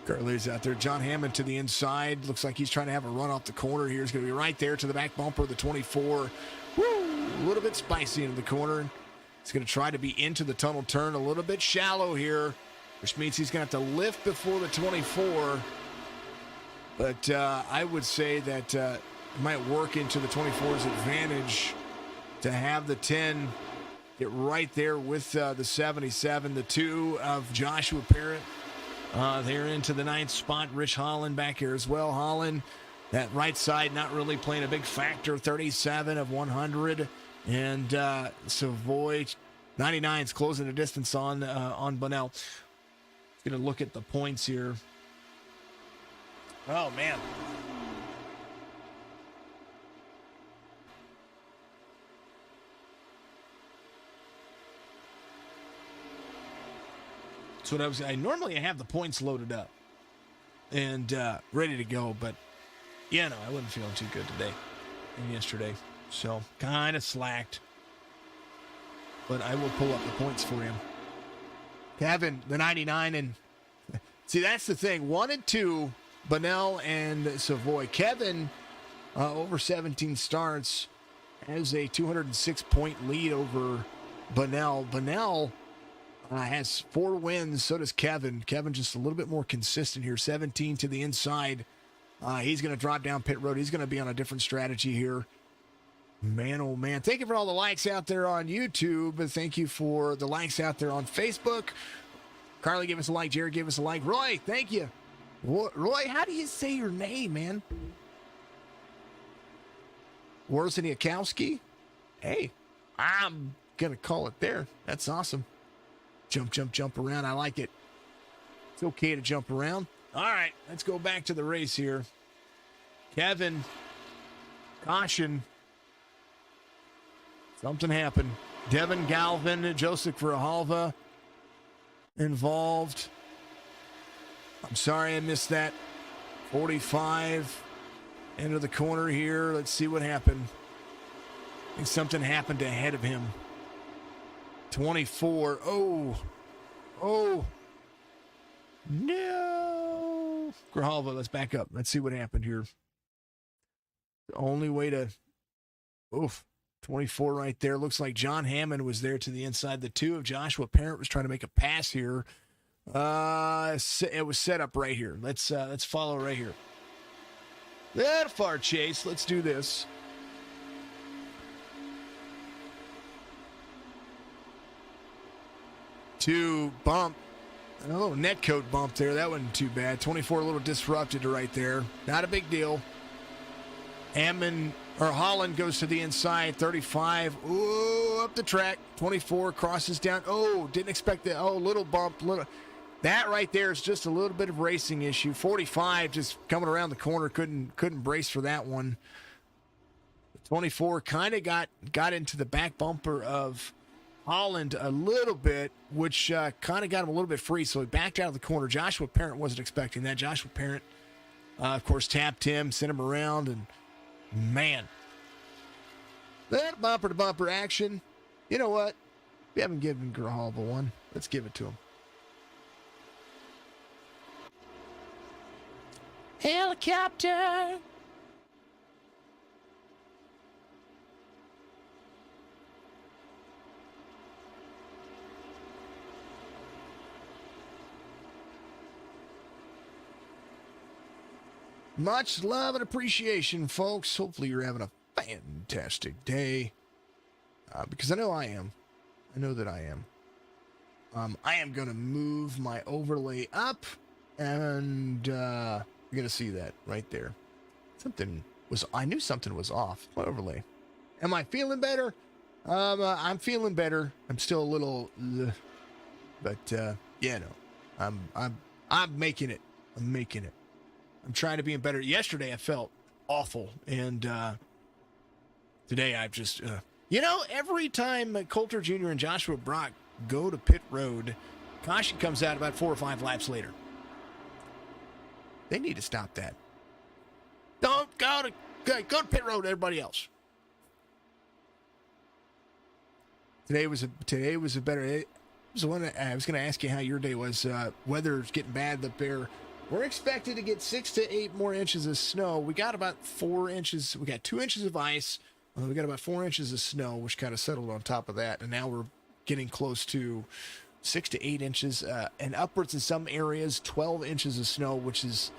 Carly's out there. John Hammond to the inside. Looks like he's trying to have a run off the corner here. He's going to be right there to the back bumper of the 24. Woo! A little bit spicy into the corner. He's going to try to be into the tunnel turn. A little bit shallow here, which means he's going to have to lift before the 24. But I would say that it might work into the 24's advantage to have the 10 get right there with the 77. The 2 of Joshua Parrott. They're into the 9th spot. Rich Holland back here as well. Holland, that right side not really playing a big factor. 37 of 100. And Savoy, 99's closing the distance on Bunnell. Going to look at the points here. Oh, man. That's what I normally have the points loaded up and ready to go, but yeah, no, I wasn't feeling too good today and yesterday, so kind of slacked. But I will pull up the points for him. Kevin, the 99, and see, that's the thing. 1 and 2, Bunnell and Savoy. Kevin, over 17 starts, has a 206-point lead over Bunnell. Bunnell has 4 wins. So does Kevin. Kevin just a little bit more consistent here. 17 to the inside. He's going to drop down pit road. He's going to be on a different strategy here. Man, oh man. Thank you for all the likes out there on YouTube. And thank you for the likes out there on Facebook. Carly gave us a like. Jared gave us a like. Roy, thank you. Roy, how do you say your name, man? Worse than Yakowski? Hey, I'm going to call it there. That's awesome. Jump, jump, jump around. I like it. It's okay to jump around. All right, let's go back to the race here. Kevin, caution. Something happened. Devin Galvin, Joseph Grijalva involved. I'm sorry I missed that. 45 into the corner here. Let's see what happened. I think something happened ahead of him. 24. Oh. No. Grijalva, let's back up. Let's see what happened here. The only way to... 24 right there. Looks like John Hammond was there to the inside. The two of Joshua Parent was trying to make a pass here. It was set up right here. Let's follow right here. That far chase. Let's do this. To bump. Oh, netcoat bump there. That wasn't too bad. 24 a little disrupted right there. Not a big deal. Holland goes to the inside. 35. Ooh, up the track. 24 crosses down. Oh, didn't expect that. Oh, little bump. That right there is just a little bit of racing issue. 45 just coming around the corner. Couldn't brace for that one. 24 kind of got into the back bumper of Holland a little bit, which kind of got him a little bit free, so he backed out of the corner. Joshua Parent wasn't expecting that. Joshua Parent, of course, tapped him, sent him around, and man, that bumper-to-bumper action. You know what? We haven't given Grijalva one. Let's give it to him. Helicopter! Much love and appreciation, folks. Hopefully you're having a fantastic day. Because I know I am. I know that I am. I am going to move my overlay up. And you're going to see that right there. I knew something was off. My overlay. Am I feeling better? I'm feeling better. I'm still a little... but, yeah, no. I'm making it. I'm making it. I'm trying to be better. Yesterday I felt awful, and today I've just, every time Coulter Jr. and Joshua Brock go to pit road, caution comes out about 4 or 5 laps later. They need to stop that. Don't go to pit road, everybody else. Today was a better. It was the one I was going to ask you how your day was. Weather's getting bad up there. We're expected to get 6 to 8 more inches of snow. We got about 4 inches. We got 2 inches of ice. We got about 4 inches of snow, which kind of settled on top of that. And now we're getting close to 6 to 8 inches, and upwards in some areas, 12 inches of snow, which is,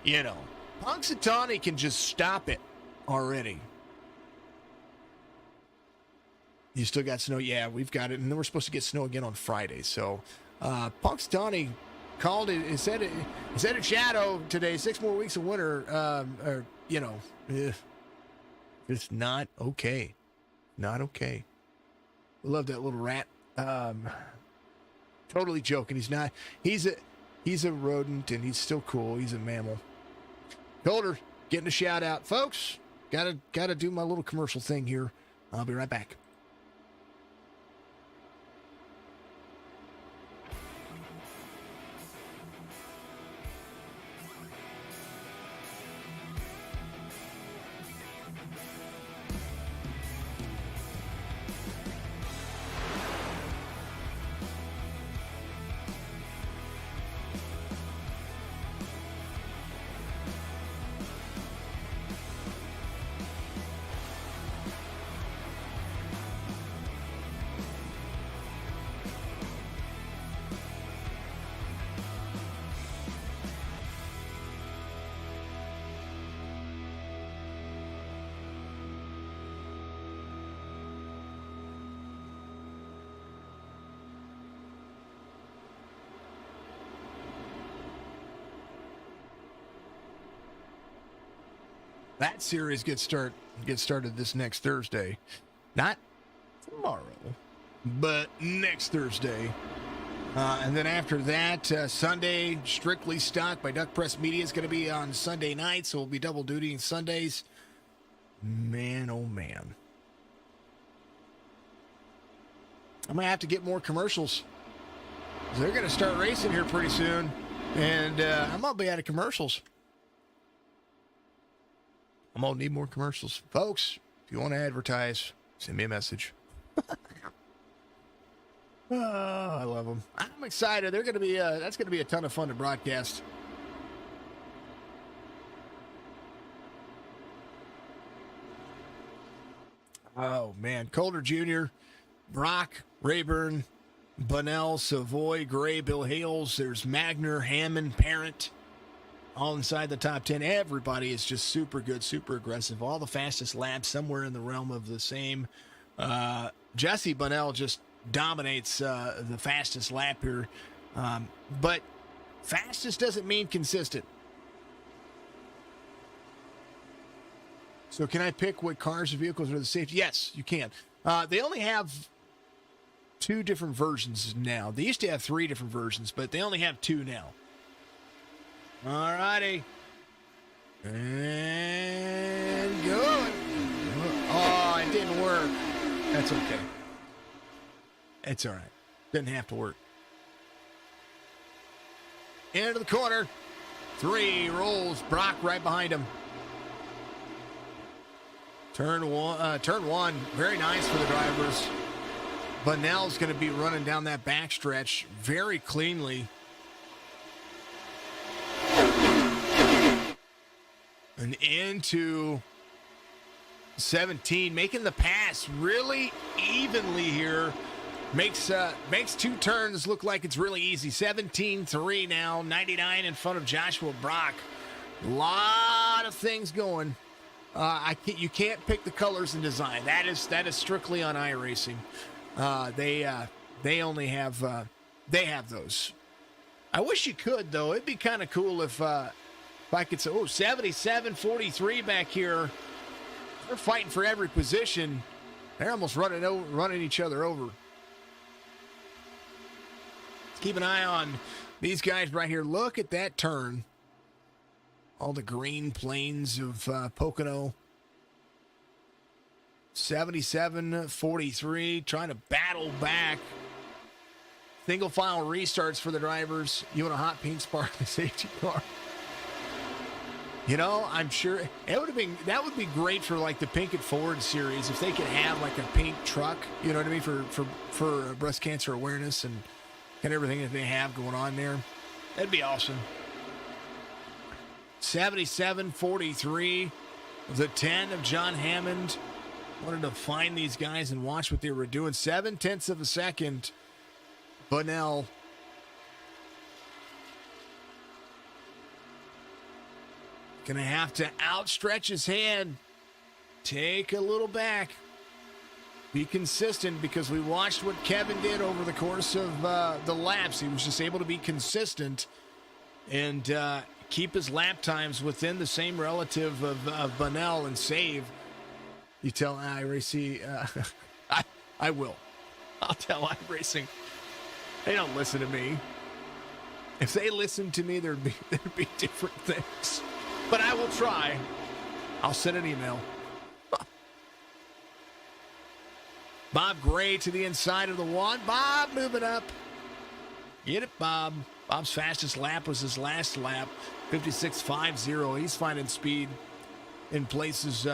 Punxsutawney can just stop it already. You still got snow? Yeah, we've got it. And then we're supposed to get snow again on Friday. So, Punxsutawney called it, said a shadow today, 6 more weeks of winter, it's not okay. Not okay. I love that little rat. Totally joking. He's not, he's a rodent and he's still cool. He's a mammal. Coulter, getting a shout out. Folks, gotta do my little commercial thing here. I'll be right back. That series gets started this next Thursday. Not tomorrow, but next Thursday. And then after that, Sunday, Strictly Stock by Duck Press Media is going to be on Sunday night, so we'll be double duty Sundays. Man, oh man. I'm going to have to get more commercials. They're going to start racing here pretty soon, and I'm going to be out of commercials. I'm going to need more commercials. Folks, if you want to advertise, send me a message. Oh, I love them. I'm excited. They're going to be that's going to be a ton of fun to broadcast. Oh man, Calder Jr., Brock, Rayburn, Bunnell, Savoy, Gray, Bill Hales. There's Magner, Hammond, Parent, all inside the top 10. Everybody is just super good, super aggressive. All the fastest laps, somewhere in the realm of the same. Jesse Bunnell just dominates the fastest lap here. But fastest doesn't mean consistent. So can I pick what cars or vehicles are the safety? Yes, you can. They only have 2 different versions now. They used to have 3 different versions, but they only have 2 now. All righty. And go. Oh, it didn't work. That's okay. It's all right. Didn't have to work. Into the corner. 3 rolls. Brock right behind him. Turn one. Very nice for the drivers. Bunnell's going to be running down that backstretch very cleanly. And into 17, making the pass really evenly here. Makes 2 turns look like it's really easy. 17-3 now, 99 in front of Joshua Brock. A lot of things going. You can't pick the colors and design. That is strictly on iRacing. They only have they have those. I wish you could though. It'd be kind of cool if I could say, 77-43 back here. They're fighting for every position. They're almost running each other over. Let's keep an eye on these guys right here. Look at that turn. All the green plains of Pocono. 77-43, trying to battle back. Single file restarts for the drivers. You want a hot pink sparkly safety car? You know, I'm sure that would be great for like the Pink It Forward series if they could have like a pink truck. You know what I mean, for breast cancer awareness and everything that they have going on there. That'd be awesome. 77-43, the 10 of John Hammond. Wanted to find these guys and watch what they were doing. 0.7 of a second. Bunnell. Gonna have to outstretch his hand. Take a little back. Be consistent, because we watched what Kevin did over the course of the laps. He was just able to be consistent and keep his lap times within the same relative of Bunnell and save. You tell iRacing, I will. I'll tell iRacing. They don't listen to me. If they listened to me, there'd be different things. But I will try. I'll send an email. Bob Gray to the inside of the one. Bob moving up. Get it, Bob. Bob's fastest lap was his last lap. 56.50. He's finding speed in places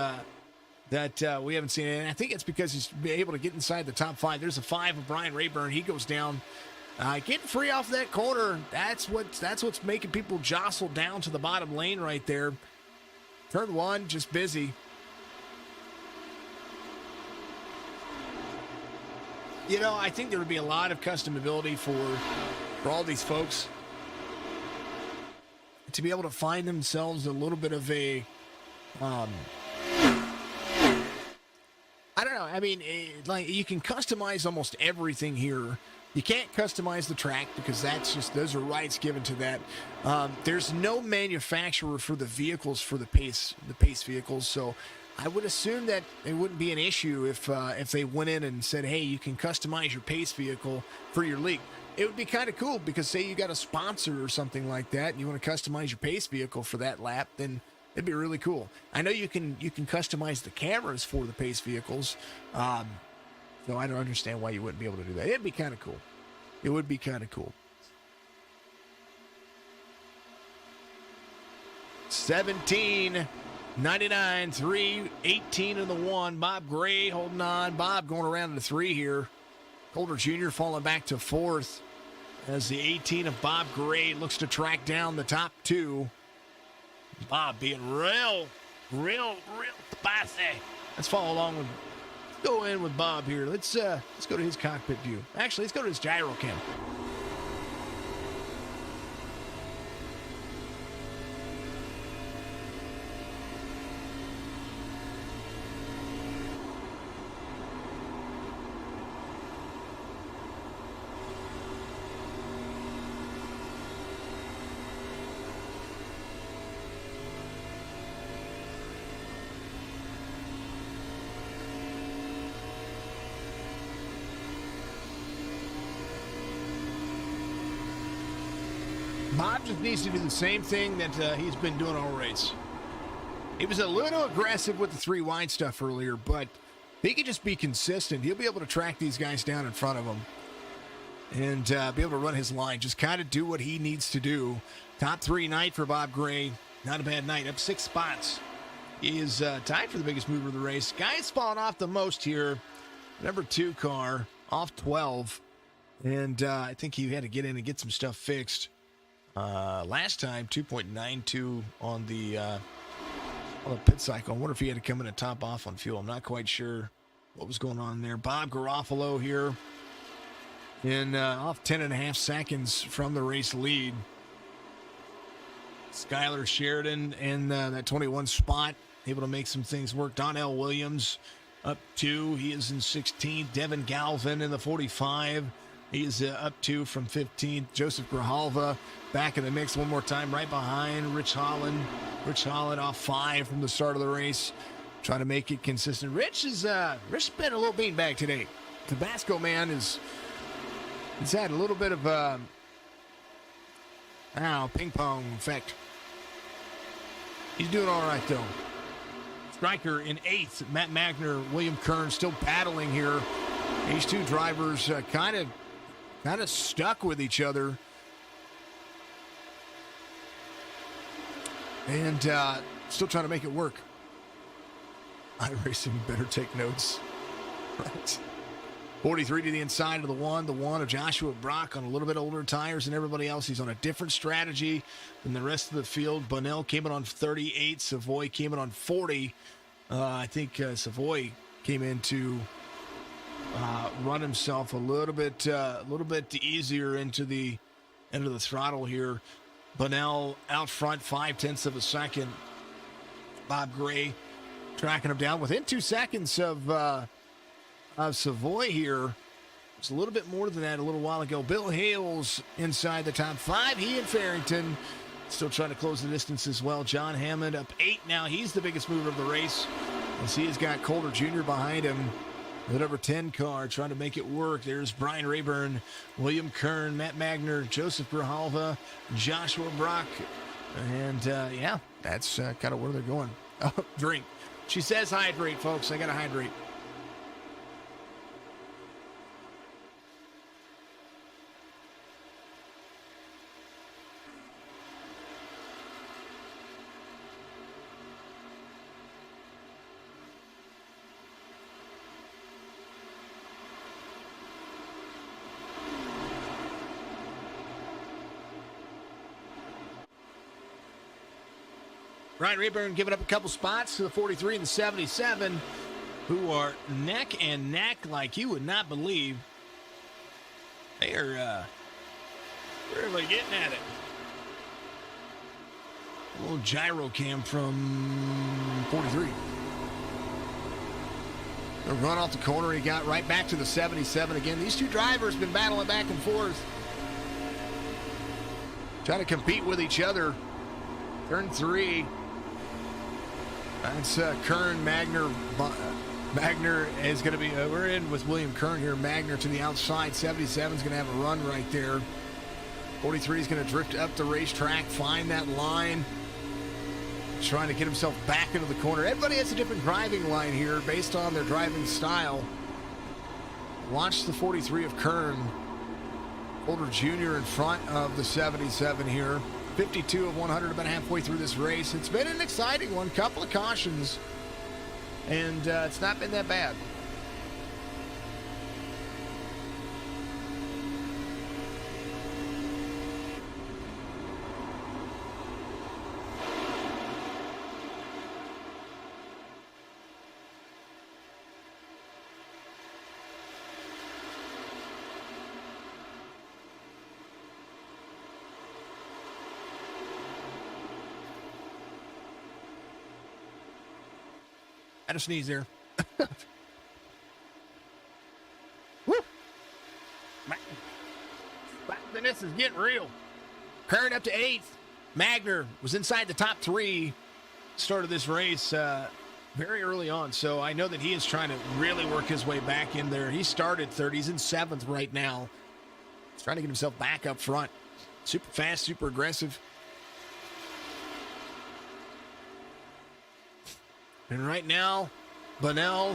that we haven't seen. And I think it's because he's able to get inside the top 5. There's a 5 of Brian Rayburn. He goes down. Getting free off that corner. That's what's making people jostle down to the bottom lane right there. Turn 1, just busy. You know, I think there would be a lot of customability for all these folks to be able to find themselves a little bit of a, I don't know. I mean, like you can customize almost everything here. You can't customize the track because those are rights given to that. There's no manufacturer for the vehicles, for the pace vehicles. So I would assume that it wouldn't be an issue if they went in and said, hey, you can customize your pace vehicle for your league. It would be kind of cool because say you got a sponsor or something like that and you want to customize your pace vehicle for that lap, then it'd be really cool. I know you can customize the cameras for the pace vehicles, so I don't understand why you wouldn't be able to do that. It'd be kind of cool. It would be kind of cool. 17, 99, 3, 18 in the 1. Bob Gray holding on. Bob going around to the 3 here. Calder Jr. falling back to 4th as the 18 of Bob Gray looks to track down the top 2. Bob being real spicy. Let's follow along with, go in with Bob here. Let's go to his cockpit view. Actually, let's go to his gyro cam. Bob just needs to do the same thing that he's been doing all race. He was a little aggressive with the 3 wide stuff earlier, but he can just be consistent. He'll be able to track these guys down in front of him and be able to run his line. Just kind of do what he needs to do. Top 3 night for Bob Gray. Not a bad night. Up 6 spots. He is tied for the biggest mover of the race. Guy's fallen off the most here. Number 2 car off 12. And I think he had to get in and get some stuff fixed. Last time, 2.92 on the pit cycle. I wonder if he had to come in and top off on fuel. I'm not quite sure what was going on there. Bob Garofalo here in off 10.5 seconds from the race lead. Skylar Sheridan in that 21 spot, able to make some things work. Donnell Williams up 2. He is in 16th. Devin Galvin in the 45. He is up 2 from 15th. Joseph Grijalva back in the mix one more time, right behind Rich Holland. Rich Holland off 5 from the start of the race, trying to make it consistent. Rich has been a little beanbag today. Tabasco man he's had a little bit of ping pong effect. He's doing all right though. Striker in 8th. Matt Magner, William Kern still battling here. These 2 drivers kind of stuck with each other. And still trying to make it work. iRacing better take notes. Right. 43 to the inside of the 1 of Joshua Brock on a little bit older tires than everybody else. He's on a different strategy than the rest of the field. Bunnell came in on 38. Savoy came in on 40. I think Savoy came in to run himself a little bit easier into the throttle here. Bunnell out front, 0.5 of a second. Bob Gray tracking him down within 2 seconds of Savoy here. It's a little bit more than that a little while ago. Bill Hales inside the top 5. He and Farrington still trying to close the distance as well. John Hammond up 8 now. He's the biggest mover of the race as he has got Calder Jr. behind him. The number 10 car trying to make it work. There's Brian Rayburn, William Kern, Matt Magner, Joseph Grijalva, Joshua Brock. And, that's kind of where they're going. Oh, drink. She says hydrate, folks. I got to hydrate. Ryan Rayburn giving up a couple spots to the 43 and the 77, who are neck and neck like you would not believe. They are really getting at it. A little gyro cam from 43. The run off the corner, he got right back to the 77 again. These 2 drivers been battling back and forth, trying to compete with each other. Turn 3. That's Kern, Magner. Magner is going to be, we're in with William Kern here. Magner to the outside. 77 is going to have a run right there. 43 is going to drift up the racetrack, find that line. Trying to get himself back into the corner. Everybody has a different driving line here based on their driving style. Watch the 43 of Kern. Older Jr. in front of the 77 here. 52 of 100, about halfway through this race. It's been an exciting one. Couple of cautions. And it's not been that bad. I had a sneeze there. Woo! Man, this is getting real. Kern up to 8th. Magner was inside the top 3. Started this race very early on, so I know that he is trying to really work his way back in there. He started 3rd. He's in 7th right now. He's trying to get himself back up front. Super fast, super aggressive. And right now, Bunnell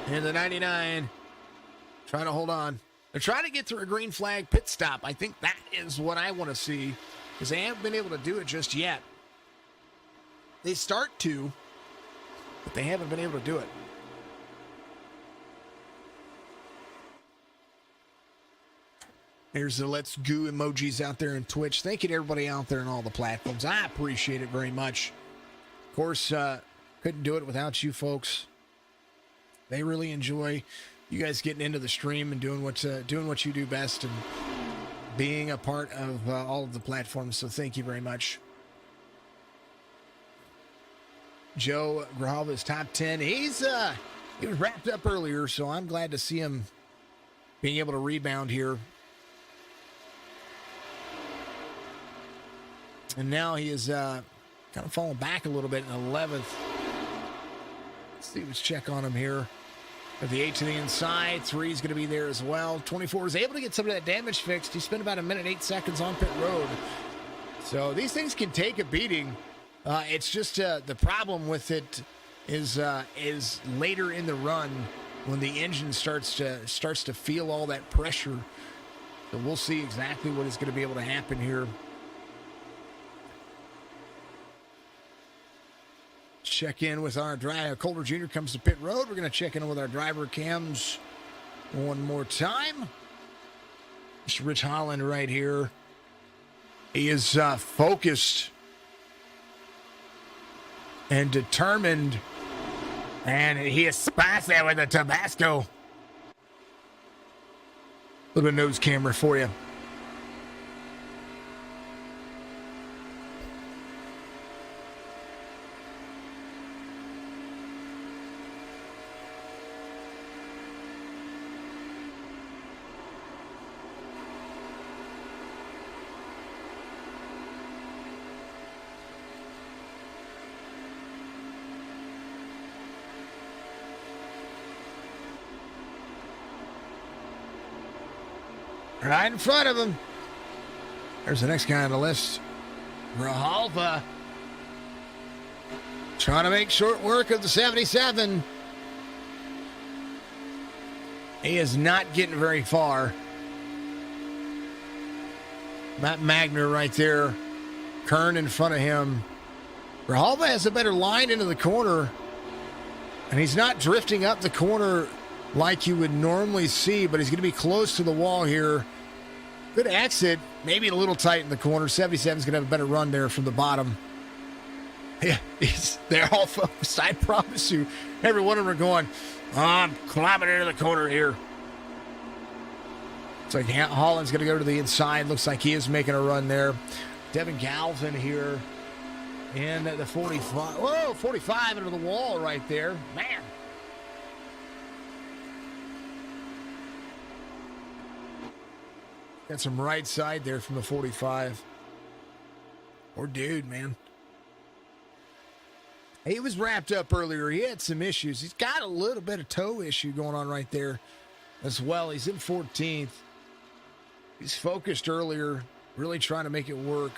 and the 99 trying to hold on. They're trying to get through a green flag pit stop. I think that is what I want to see, because they haven't been able to do it just yet. They start to, but they haven't been able to do it. Here's the let's goo emojis out there in Twitch. Thank you to everybody out there on all the platforms. I appreciate it very much. Of course, couldn't do it without you folks. They really enjoy you guys getting into the stream and doing what you do best and being a part of all of the platforms. So thank you very much. Joe Grijalva's top 10. He was wrapped up earlier, so I'm glad to see him being able to rebound here. And now he is kind of falling back a little bit in 11th. Let's check on him here. At the 8 to the inside, 3 is going to be there as well. 24 is able to get some of that damage fixed. He spent about 1 minute 8 seconds on pit road. So these things can take a beating. It's just the problem with it is later in the run when the engine starts to feel all that pressure. So we'll see exactly what is going to be able to happen here. Check in with our driver. Colder Jr. comes to pit road. We're going to check in with our driver cams one more time. It's Rich Holland right here. He is focused and determined, and he is spicy with the Tabasco. A little bit of nose camera for you. Right in front of him. There's the next guy on the list. Grijalva. Trying to make short work of the 77. He is not getting very far. Matt Magner right there. Kern in front of him. Grijalva has a better line into the corner. And he's not drifting up the corner like you would normally see, but he's going to be close to the wall here. Good exit, maybe a little tight in the corner. 77's going to have a better run there from the bottom. Yeah, they're all focused. I promise you, every one of them are going, oh, I'm climbing into the corner here. It's like Holland's going to go to the inside. Looks like he is making a run there. Devin Galvin here in the 45. Whoa, 45 into the wall right there. Man. Got some right side there from the 45. Poor dude, man. He was wrapped up earlier. He had some issues. He's got a little bit of toe issue going on right there as well. He's in 14th. He's focused earlier, really trying to make it work.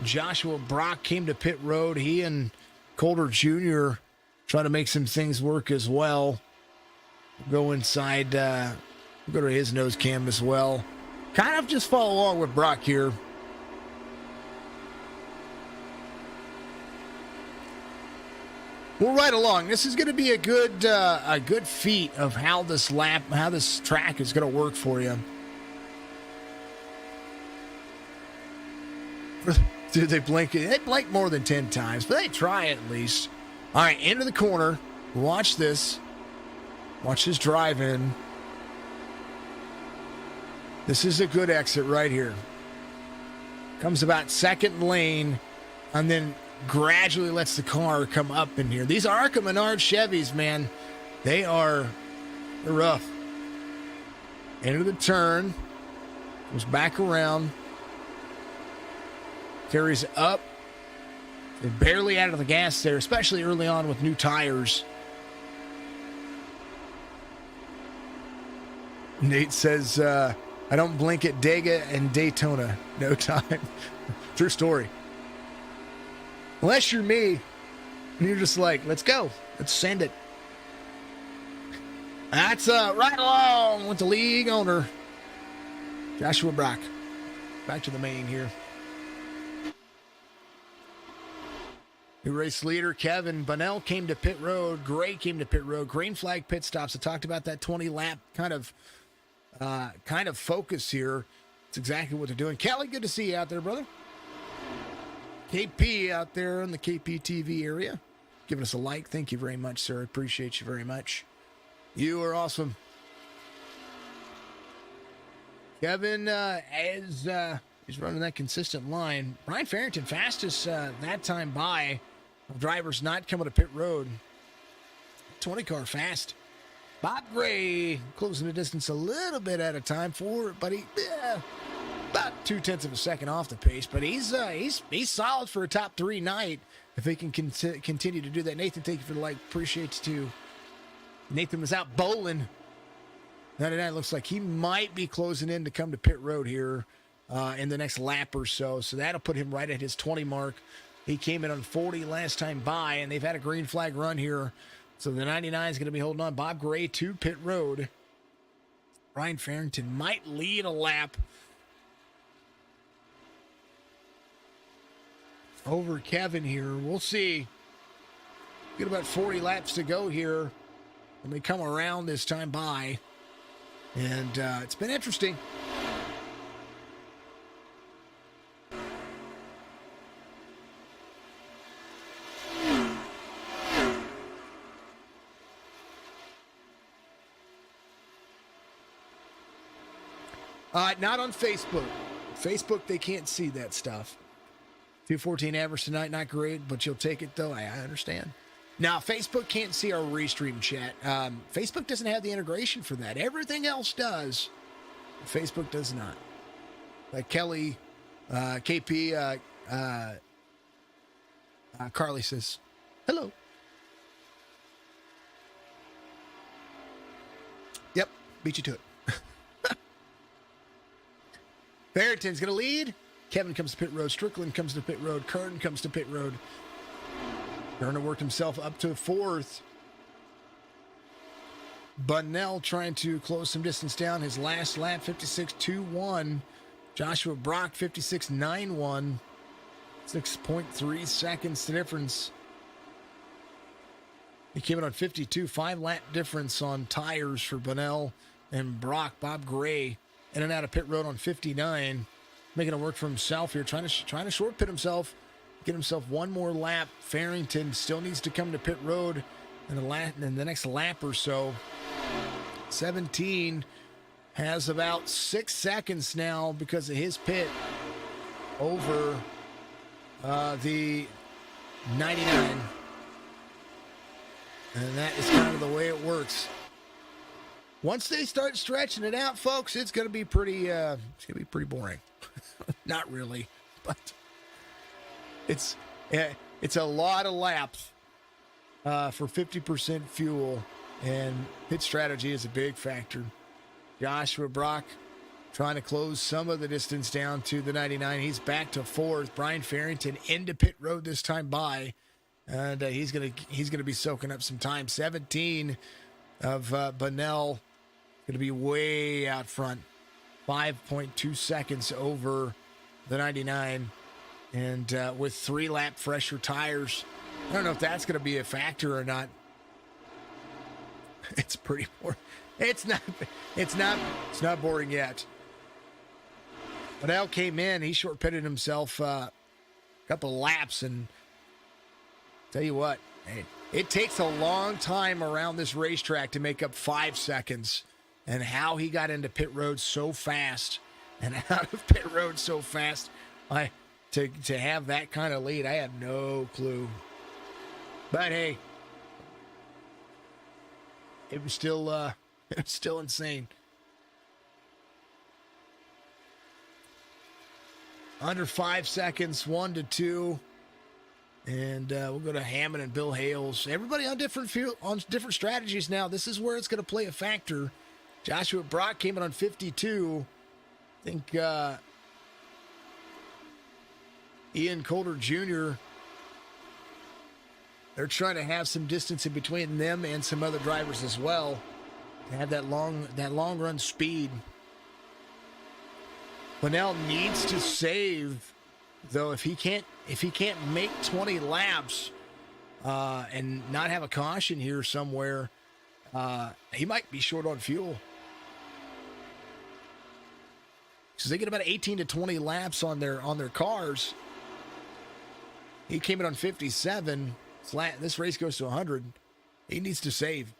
Joshua Brock came to pit road. He and Calder Jr. trying to make some things work as well. Go inside, go to his nose cam as well. Kind of just follow along with Brock here. We're right along. This is going to be a good feat of how this track is going to work for you. Dude, they blink more than 10 times, but they try at least. All right, into the corner. Watch this. Watch this drive in. This is a good exit right here. Comes about second lane, and then gradually lets the car come up in here. These ARCA Menard Chevys, man, they're rough. Into the turn. Goes back around. Carries up. They're barely out of the gas there, especially early on with new tires. Nate says, I don't blink at Dega and Daytona. No time. True story. Unless you're me, and you're just like, let's go. Let's send it. That's right along with the league owner, Joshua Brock. Back to the main here. New race leader Kevin Bunnell came to pit road. Gray came to pit road. Green flag pit stops. I talked about that 20-lap kind of focus here. It's exactly what they're doing. Kelly, good to see you out there, brother. KP out there in the KP TV area, giving us a like. Thank you very much, sir. Appreciate you very much. You are awesome. Kevin, as he's running that consistent line. Brian Farrington, fastest that time by of drivers not coming to pit road. 20 car fast. Bob Gray closing the distance a little bit at a time but he about 0.2 of a second off the pace. But he's solid for a top 3 night if he can continue to do that. Nathan, thank you for the like. Appreciate you too. Nathan was out bowling. 99 looks like he might be closing in to come to pit road here in the next lap or so. So that'll put him right at his 20 mark. He came in on 40 last time by, and they've had a green flag run here. So the 99 is going to be holding on. Bob Gray to pit road. Brian Farrington might lead a lap over Kevin here. We'll see. Get about 40 laps to go here when they come around this time by. And it's been interesting. Not on Facebook. Facebook, they can't see that stuff. 214 average tonight, not great, but you'll take it, though. I understand. Now, Facebook can't see our restream chat. Facebook doesn't have the integration for that. Everything else does. Facebook does not. Like Kelly, KP, Carly says, hello. Yep, beat you to it. Barrington's going to lead. Kevin comes to pit road. Strickland comes to pit road. Kern comes to pit road. Garner worked himself up to 4th. Bunnell trying to close some distance down. His last lap, 56.21. Joshua Brock, 56.91. 6.3 seconds difference. He came in on 52. 5-lap difference on tires for Bunnell and Brock. Bob Gray in and out of pit road on 59. Making it work for himself here. Trying to short pit himself. Get himself one more lap. Farrington still needs to come to pit road in the next lap or so. 17 has about 6 seconds now because of his pit over the 99. And that is kind of the way it works. Once they start stretching it out, folks, it's going to be pretty boring. Not really, but it's a lot of laps for 50% fuel, and pit strategy is a big factor. Joshua Brock trying to close some of the distance down to the 99. He's back to fourth. Brian Farrington into pit road this time by, and he's gonna be soaking up some time. 17 of Bunnell gonna be way out front, 5.2 seconds over the 99, and with 3-lap fresher tires. I don't know if that's going to be a factor or not. It's pretty boring. It's not boring yet. Bunnell came in. He short pitted himself a couple of laps, and tell you what, it takes a long time around this racetrack to make up 5 seconds. And how he got into pit road so fast and out of pit road so fast, to have that kind of lead, I have no clue. But hey, it was still insane. Under 5 seconds, 1-2, and we'll go to Hammond and Bill Hales. Everybody on different strategies now. This is where it's going to play a factor. Joshua Brock came in on 52. I think Ian Coulter Jr., they're trying to have some distance in between them and some other drivers as well to have that long run speed. Bunnell needs to save, though. If he can't make 20 laps and not have a caution here somewhere, he might be short on fuel. Because they get about 18 to 20 laps on their cars. He came in on 57. This race goes to 100. He needs to save.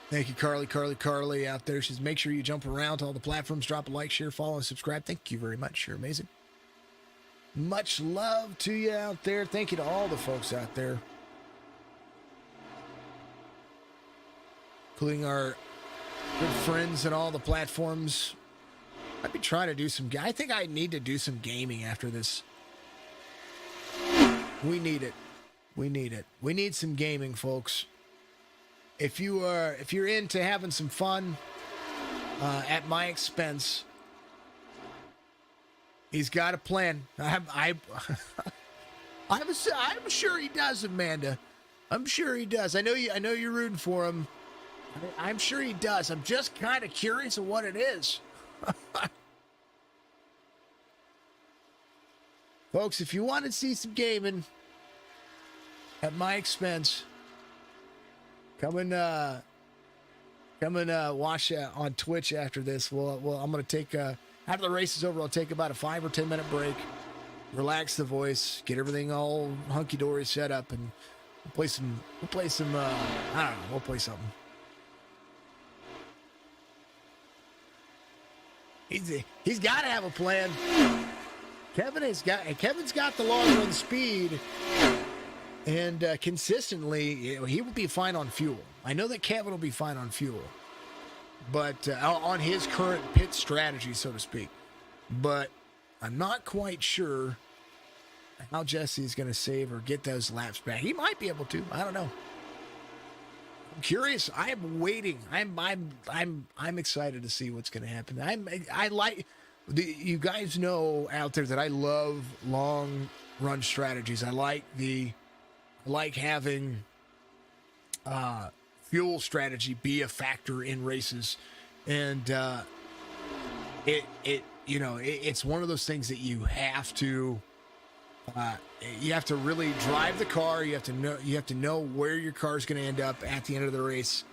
Thank you, Carly out there. She says, make sure you jump around to all the platforms, drop a like, share, follow, and subscribe. Thank you very much. You're amazing. Much love to you out there. Thank you to all the folks out there, including our good friends and all the platforms. I'd be trying to do I think I need to do some gaming after this. We need it. We need some gaming, folks. If you're into having some fun at my expense, he's got a plan. I'm sure he does, Amanda. I'm sure he does. I know you're rooting for him. I'm sure he does. I'm just kind of curious of what it is. Folks, if you want to see some gaming at my expense, come and watch on Twitch after this. I'm going to take after the race is over, I'll take about a 5 or 10 minute break, relax the voice, get everything all hunky dory set up, and we'll play some. I don't know. We'll play something. He's got to have a plan. Kevin's got the long run speed, and consistently he will be fine on fuel. I know that Kevin will be fine on fuel, but on his current pit strategy, so to speak. But I'm not quite sure how Jesse's going to save or get those laps back. He might be able to. I don't know. I'm curious. I'm waiting. I'm excited to see what's going to happen. I like. You guys know out there that I love long run strategies. I like having fuel strategy be a factor in races, and it's one of those things that you have to really drive the car. You have to know where your car is going to end up at the end of the race,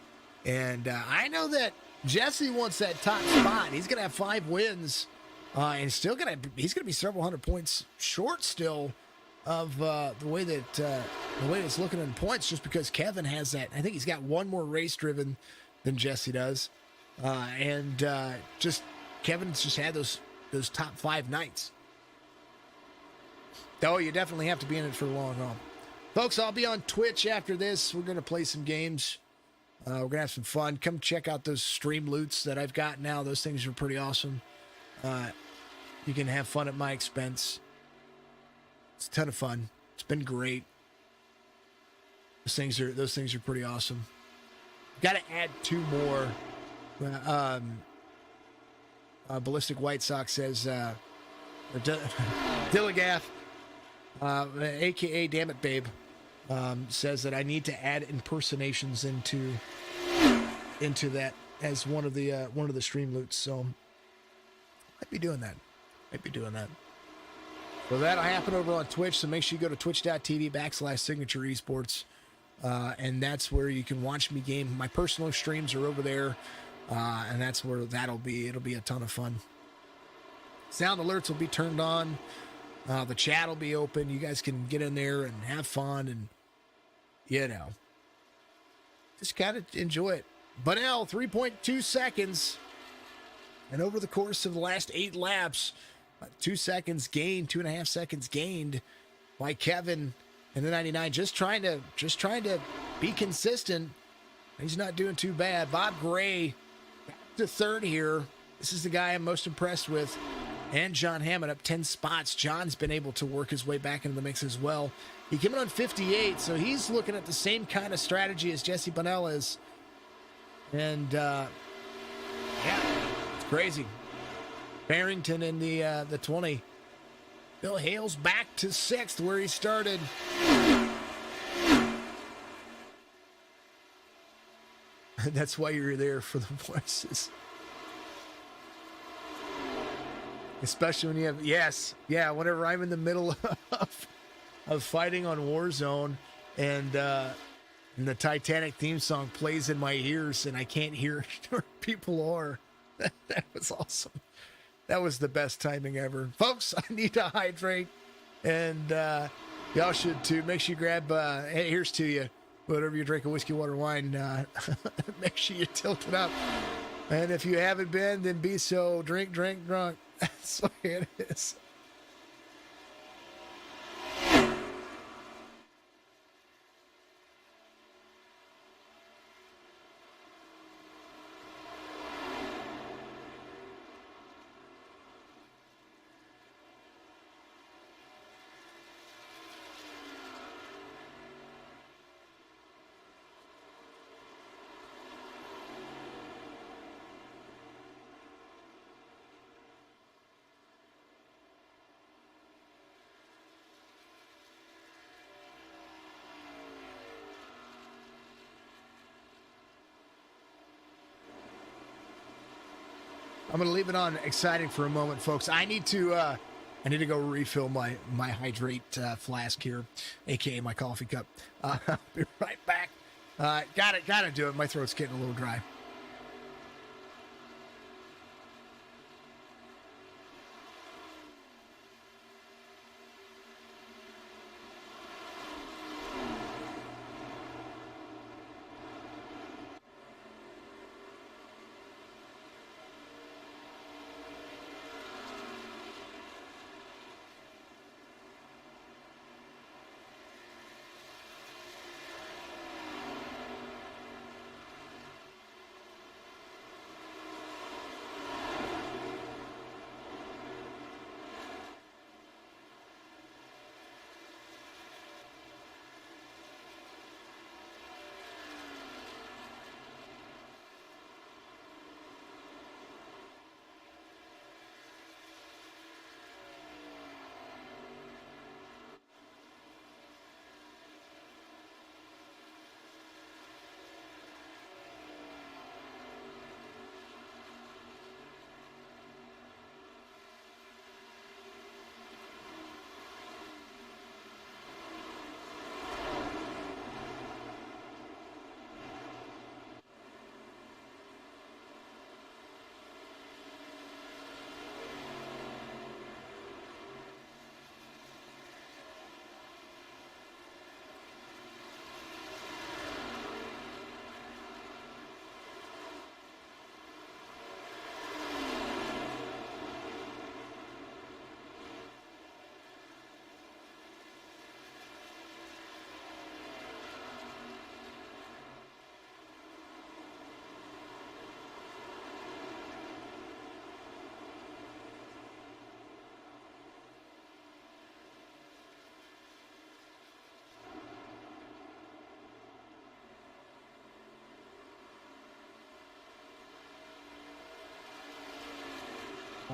and I know that Jesse wants that top spot. He's going to have 5 wins. And he's going to be several hundred points short still of the way it's looking in points, just because Kevin has that. I think he's got one more race driven than Jesse does, and Kevin's just had those top 5 nights. Oh, you definitely have to be in it for the long haul, folks. I'll be on Twitch after this. We're going to play some games. We're going to have some fun. Come check out those stream loots that I've got now. Those things are pretty awesome. You can have fun at my expense. It's a ton of fun. It's been great. Those things are pretty awesome. Got to add 2 more. Ballistic White Sox says, Dilligath, aka Damn It Babe, says that I need to add impersonations into that as one of the stream loots. So might be doing that. For that, I happen over on Twitch, so make sure you go to twitch.tv/signature esports. And that's where you can watch me game. My personal streams are over there, and that's where that'll be. It'll be a ton of fun. Sound alerts will be turned on. The chat will be open. You guys can get in there and have fun, and just kind of enjoy it. Bunnell, 3.2 seconds, and over the course of the last 8 laps, 2 seconds gained, 2.5 seconds gained by Kevin. And the 99 just trying to be consistent. He's not doing too bad. Bob Gray back to 3rd here. This is the guy I'm most impressed with. And John Hammond up 10 spots. John's been able to work his way back into the mix as well. He came in on 58, so he's looking at the same kind of strategy as Jesse Bunnell is. And it's crazy. Barrington in the 20. Bill Hale's back to 6th where he started. That's why you're there, for the voices. Especially when you have, whenever I'm in the middle of fighting on Warzone and the Titanic theme song plays in my ears and I can't hear where people are. That was awesome. That was the best timing ever. Folks, I need to hydrate. And y'all should too. Make sure you grab, hey, here's to you. Whatever you drink, a whiskey, water, wine, make sure you tilt it up. And if you haven't been, then be so. Drink, drunk. That's the way it is. I'm going to leave it on exciting for a moment, folks. I need to go refill my hydrate flask here, aka my coffee cup. I'll be right back. Gotta do it. My throat's getting a little dry.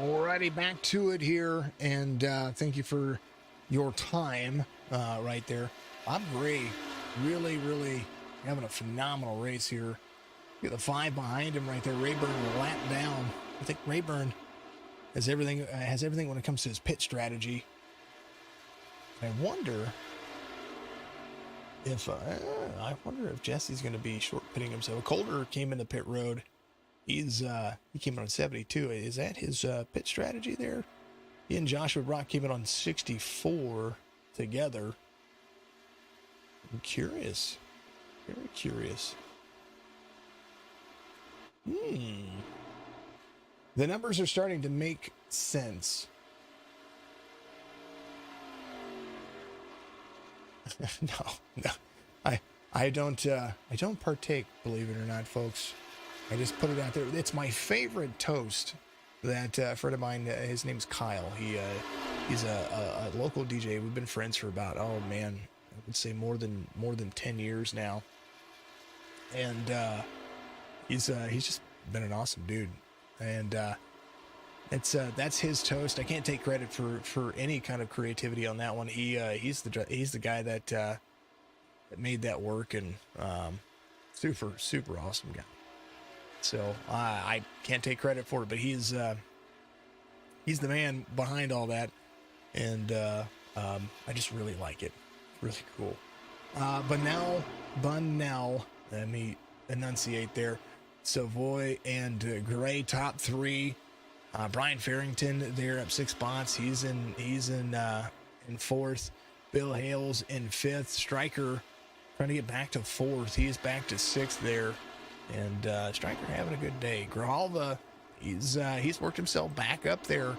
Alrighty, back to it here, and thank you for your time right there. Bob Gray, really having a phenomenal race here. Get the 5 behind him right there. Rayburn a lap down. I think Rayburn has everything when it comes to his pit strategy. I wonder if Jesse's going to be short pitting himself. Calder came in the pit road. He came in on 72. Is that his pit strategy there? He and Joshua Brock came in on 64 together. I'm curious. Very curious. The numbers are starting to make sense. No. I don't partake, believe it or not, folks. I just put it out there. It's my favorite toast that a friend of mine, his name's Kyle. He's a local DJ. We've been friends for about, oh man, I would say more than 10 years now. And he's just been an awesome dude. And that's his toast. I can't take credit for any kind of creativity on that one. He's the guy that made that work, and super awesome guy. So I can't take credit for it, but he's the man behind all that, and I just really like it. Really cool. Bunnell, let me enunciate there. Savoy and Gray top 3. Brian Farrington there up 6 spots. He's in 4th. Bill Hales in 5th. Stryker trying to get back to 4th. He is back to 6th there. And Stryker having a good day. Grijalva, he's worked himself back up there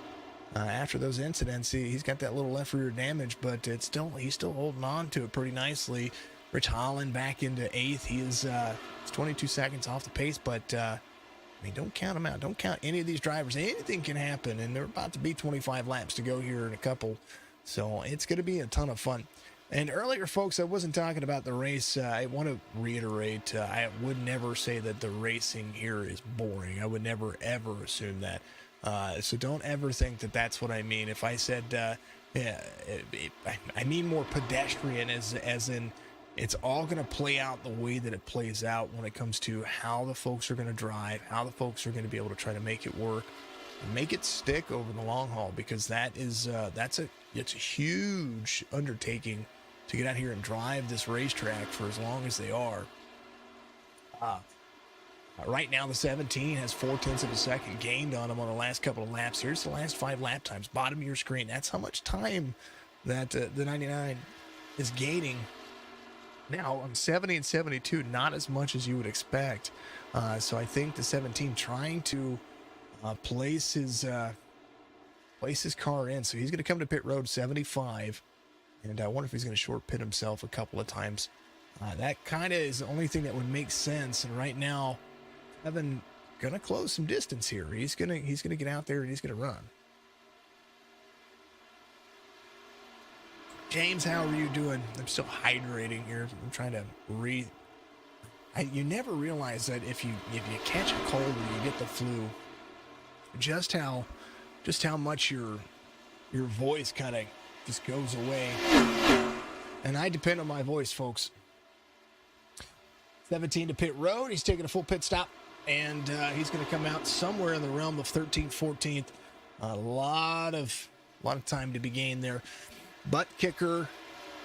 after those incidents. He's got that little left rear damage, but he's still holding on to it pretty nicely. Rich Holland back into 8th. He's 22 seconds off the pace, but don't count him out. Don't count any of these drivers. Anything can happen, and they're about to be 25 laps to go here in a couple. So it's going to be a ton of fun. And earlier, folks, I wasn't talking about the race. I want to reiterate, I would never say that the racing here is boring. I would never, ever assume that. So don't ever think that that's what I mean. If I said, I mean more pedestrian, as in it's all going to play out the way that it plays out when it comes to how the folks are going to drive, how the folks are going to be able to try to make it work, and make it stick over the long haul, because it's a huge undertaking to get out here and drive this racetrack for as long as they are. Right now, the 17 has 0.4 of a second gained on them on the last couple of laps. Here's the last 5 lap times, bottom of your screen. That's how much time that the 99 is gaining. Now, on 70 and 72, not as much as you would expect. So I think the 17 trying to place his car in. So he's going to come to pit road 75. And I wonder if he's going to short pit himself a couple of times. That kind of is the only thing that would make sense. And right now, Evan going to close some distance here. He's going to get out there and he's going to run. James, how are you doing? I'm still hydrating here. I'm trying to breathe. You never realize that if you catch a cold or you get the flu, just how much your voice kind of just goes away. And I depend on my voice, folks. 17 to pit road. He's taking a full pit stop, and he's going to come out somewhere in the realm of 13th, 14th. A lot of time to be gained there. Buttkicker,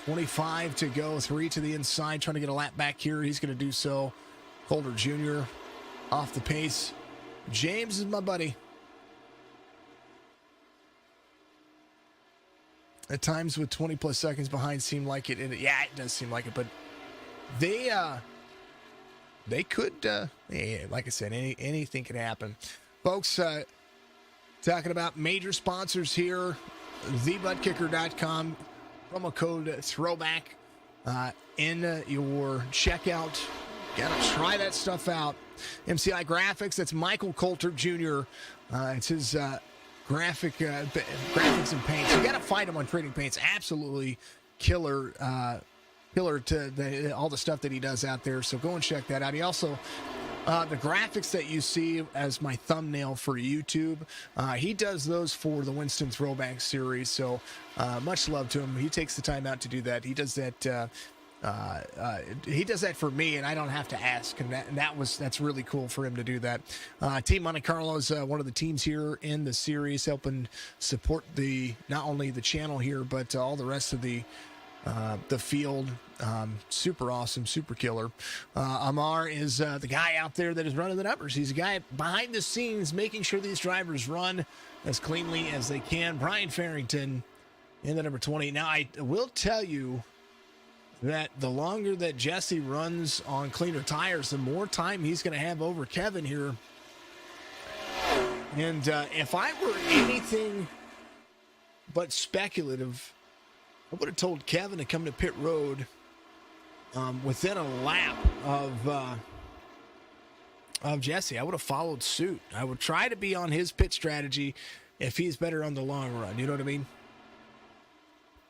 25 to go, 3 to the inside, trying to get a lap back here. He's going to do so. Calder Jr. off the pace. James is my buddy. At times with 20 plus seconds behind seem like it. Yeah, it does seem like it, but they could, like I said, anything could happen. Folks, talking about major sponsors here, thebuttkicker.com, promo code Throwback in your checkout. Got to try that stuff out. MCI Graphics, that's Michael Coulter Jr. It's his graphics and paints. You got to find him on Trading Paints. Absolutely killer to all the stuff that he does out there. So go and check that out. He also The graphics that you see as my thumbnail for YouTube, he does those for the Winston Throwback series. So much love to him. He takes the time out to do that. He does that. He does that for me, and I don't have to ask. And that's really cool for him to do that. Team Monte Carlo is one of the teams here in the series, helping support not only the channel here, but all the rest of the field. Super awesome, super killer. Amar is the guy out there that is running the numbers. He's a guy behind the scenes making sure these drivers run as cleanly as they can. Brian Farrington in the number 20. Now, I will tell you that the longer that Jesse runs on cleaner tires, the more time he's going to have over Kevin here. And if I were anything but speculative, I would have told Kevin to come to pit road within a lap of Jesse. I would have followed suit. I would try to be on his pit strategy if he's better on the long run. You know what I mean?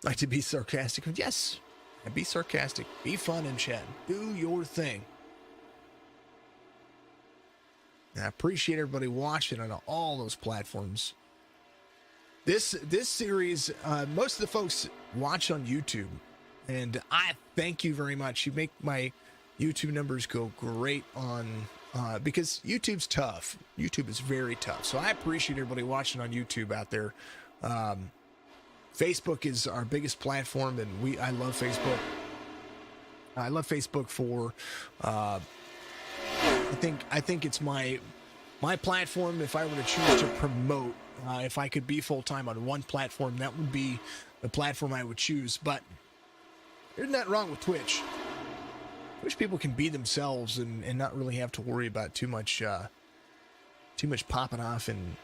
Like to be sarcastic. Yes, be sarcastic. Be fun and chat. Do your thing. And I appreciate everybody watching on all those platforms. This series, most of the folks watch on YouTube, and I thank you very much. You make my YouTube numbers go great on because YouTube's tough. YouTube is very tough. So I appreciate everybody watching on YouTube out there. Facebook is our biggest platform, and I love Facebook. I love Facebook for I think it's my platform. If I were to choose to promote, if I could be full-time on one platform, that would be the platform I would choose. But there's nothing wrong with Twitch. Twitch people can be themselves and not really have to worry about too much popping off and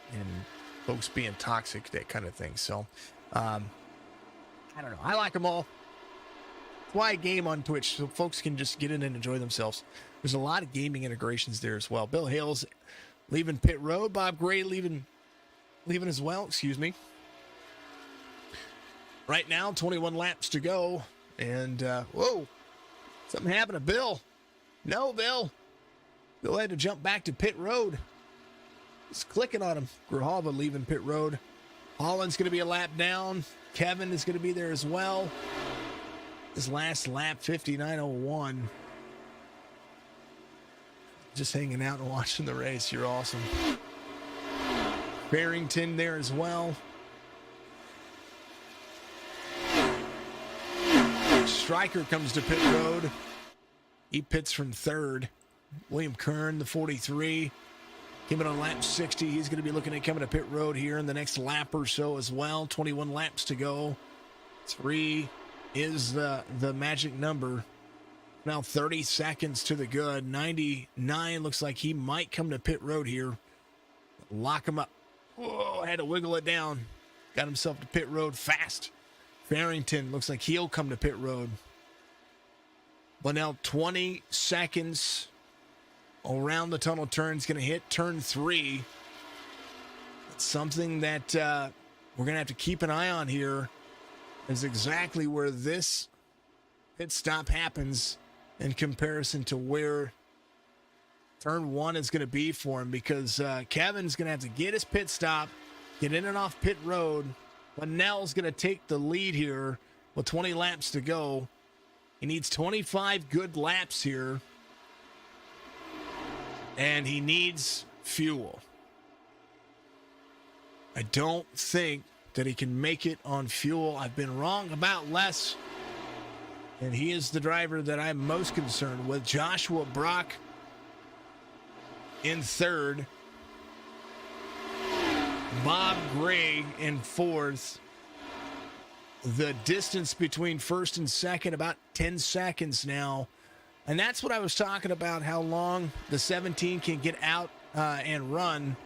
folks being toxic, that kind of thing. So I don't know. I like them all. That's why I game on Twitch, so folks can just get in and enjoy themselves. There's a lot of gaming integrations there as well. Bill Hale's leaving pit road. Bob Gray leaving as well. Excuse me. Right now, 21 laps to go. And, whoa, something happened to Bill. No, Bill. Bill had to jump back to pit road. It's clicking on him. Grijalva leaving pit road. Holland's going to be a lap down. Kevin is going to be there as well. His last lap, 59.01. Just hanging out and watching the race. You're awesome. Barrington there as well. Stryker comes to pit road. He pits from third. William Kern, the 43. Came in on lap 60. He's going to be looking at coming to pit road here in the next lap or so as well. 21 laps to go. 3 is the magic number. Now 30 seconds to the good. 99 looks like he might come to pit road here. Lock him up. Whoa, had to wiggle it down. Got himself to pit road fast. Farrington looks like he'll come to pit road. But now 20 seconds around the tunnel turn. Is going to hit turn 3. It's something that we're going to have to keep an eye on here. Is exactly where this pit stop happens in comparison to where turn 1 is going to be for him, because Kevin's going to have to get his pit stop, get in and off pit road. Linnell's going to take the lead here with 20 laps to go. He needs 25 good laps here, and he needs fuel. I don't think that he can make it on fuel. I've been wrong about Les, and he is the driver that I'm most concerned with. Joshua Brock in third. Bob Gray in fourth. The distance between first and second, about 10 seconds now. And that's what I was talking about, how long the 17 can get out and run.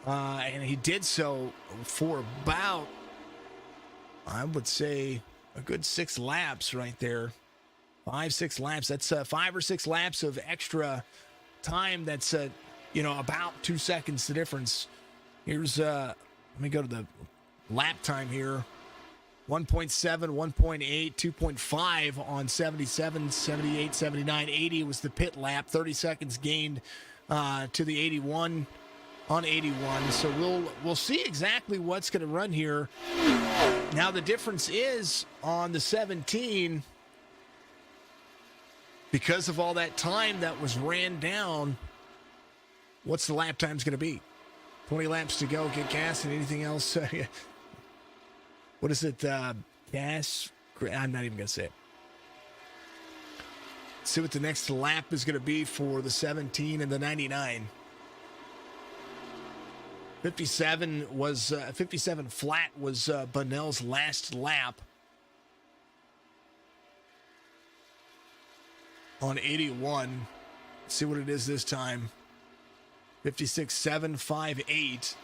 And he did so for about, I would say, a good 6 laps right there. 5-6 laps. That's 5 or 6 laps of extra time. That's, about 2 seconds the difference. Here's, let me go to the lap time here. 1.7, 1.8, 2.5 on 77, 78, 79, 80 was the pit lap. 30 seconds gained to the 81 on 81. So we'll see exactly what's going to run here. Now the difference is on the 17, because of all that time that was ran down, what's the lap time's going to be? 20 laps to go, get gas and anything else. What is it? Gas? I'm not even going to say it. See what the next lap is going to be for the 17 and the 99. 57 was 57 flat was Bunnell's last lap on 81. Let's see what it is this time. 56.758.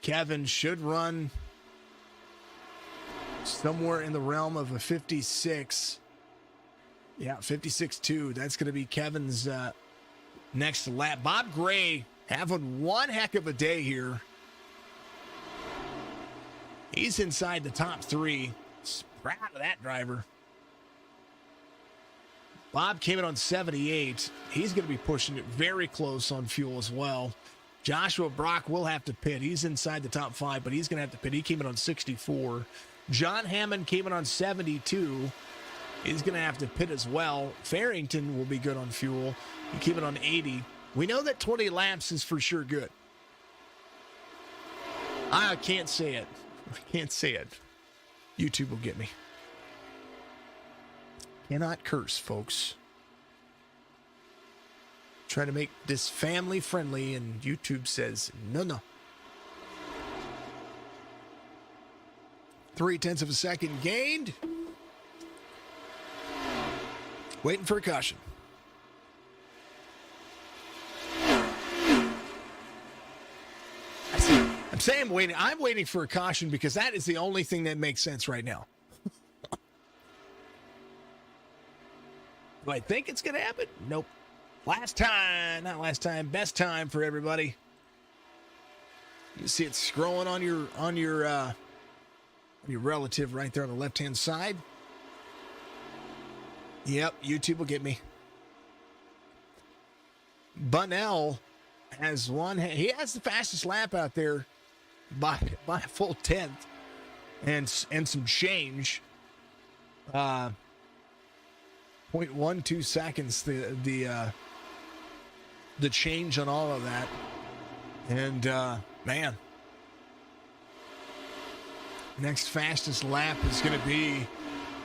Kevin should run somewhere in the realm of a 56. Yeah, 56.2. That's going to be Kevin's next lap. Bob Gray having one heck of a day here. He's inside the top three. Proud of that driver. Bob came in on 78. He's going to be pushing it very close on fuel as well. Joshua Brock will have to pit. He's inside the top five, but he's going to have to pit. He came in on 64. John Hammond came in on 72. He's going to have to pit as well. Farrington will be good on fuel. He came in on 80. We know that 20 laps is for sure good. I can't say it. I can't say it. YouTube will get me. Cannot curse, folks. Try to make this family friendly, and YouTube says no. 0.3 of a second gained. Waiting for a caution. I'm saying waiting. I'm waiting for a caution because that is the only thing that makes sense right now. Do I think it's going to happen? Nope. Best time for everybody. You see it scrolling on your relative right there on the left-hand side. Yep, YouTube will get me. Bunnell has won. He has the fastest lap out there by a full 10th and some change. 0.12 seconds. The change on all of that, and man, next fastest lap is going to be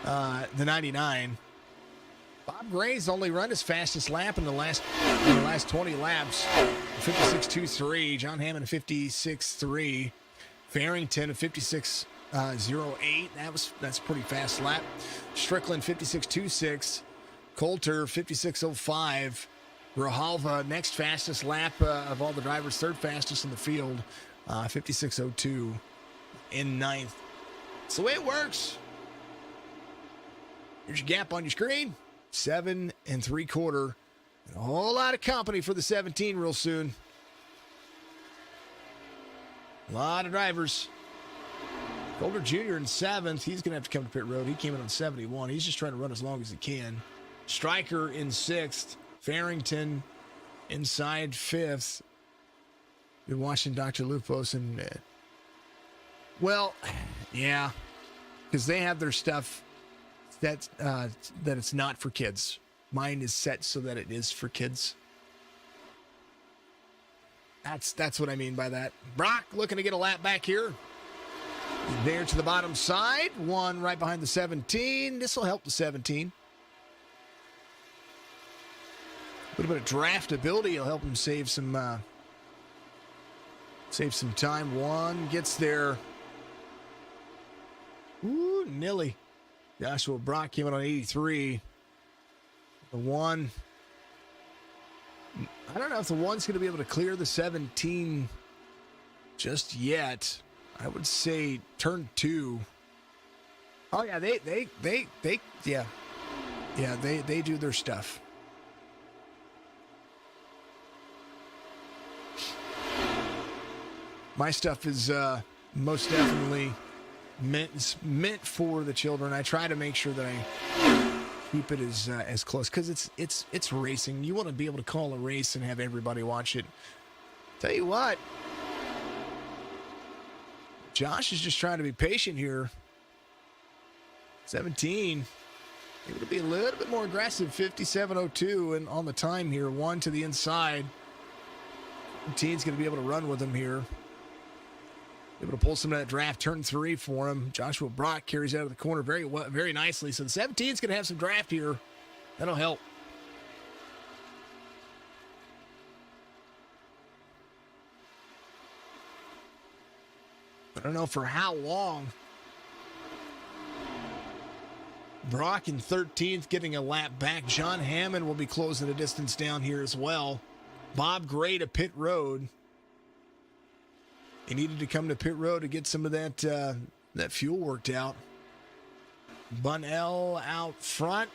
the 99. Bob Gray's only run his fastest lap in the last 20 laps, 56.23. John Hammond 56.3. Farrington 56.08. That's a pretty fast lap. Strickland 56.26. Coulter 56.05. Grijalva next fastest lap of all the drivers, third fastest in the field, 56.02 in ninth. It's the way it works. Here's your gap on your screen. 7 3/4. A whole lot of company for the 17 real soon. A lot of drivers. Coulter Jr. in 7th. He's going to have to come to pit road. He came in on 71. He's just trying to run as long as he can. Stryker in 6th. Farrington inside 5th. Been watching Dr. Lupos and well, yeah, because they have their stuff that it's not for kids. Mine is set so that it is for kids. That's what I mean by that. Brock looking to get a lap back here. There to the bottom side. One right behind the 17. This will help the 17. A little bit of draftability will help him save some time. One gets there. Ooh, Nilly. Joshua Brock came in on 83. The one. I don't know if the one's going to be able to clear the 17 just yet. I would say turn 2. Oh yeah, they do their stuff. My stuff is most definitely It's meant for the children. I try to make sure that I keep it as close, because it's racing. You want to be able to call a race and have everybody watch it. Tell you what, Josh is just trying to be patient here. 17. Able to be a little bit more aggressive. 57.02 and on the time here. 1 to the inside. 17's going to be able to run with him here. Able to pull some of that draft. Turn 3 for him. Joshua Brock carries out of the corner very nicely. So the 17's going to have some draft here. That'll help. I don't know for how long. Brock in 13th, getting a lap back. John Hammond will be closing the distance down here as well. Bob Gray to pit road. He needed to come to pit road to get some of that fuel worked out. Bunnell out front.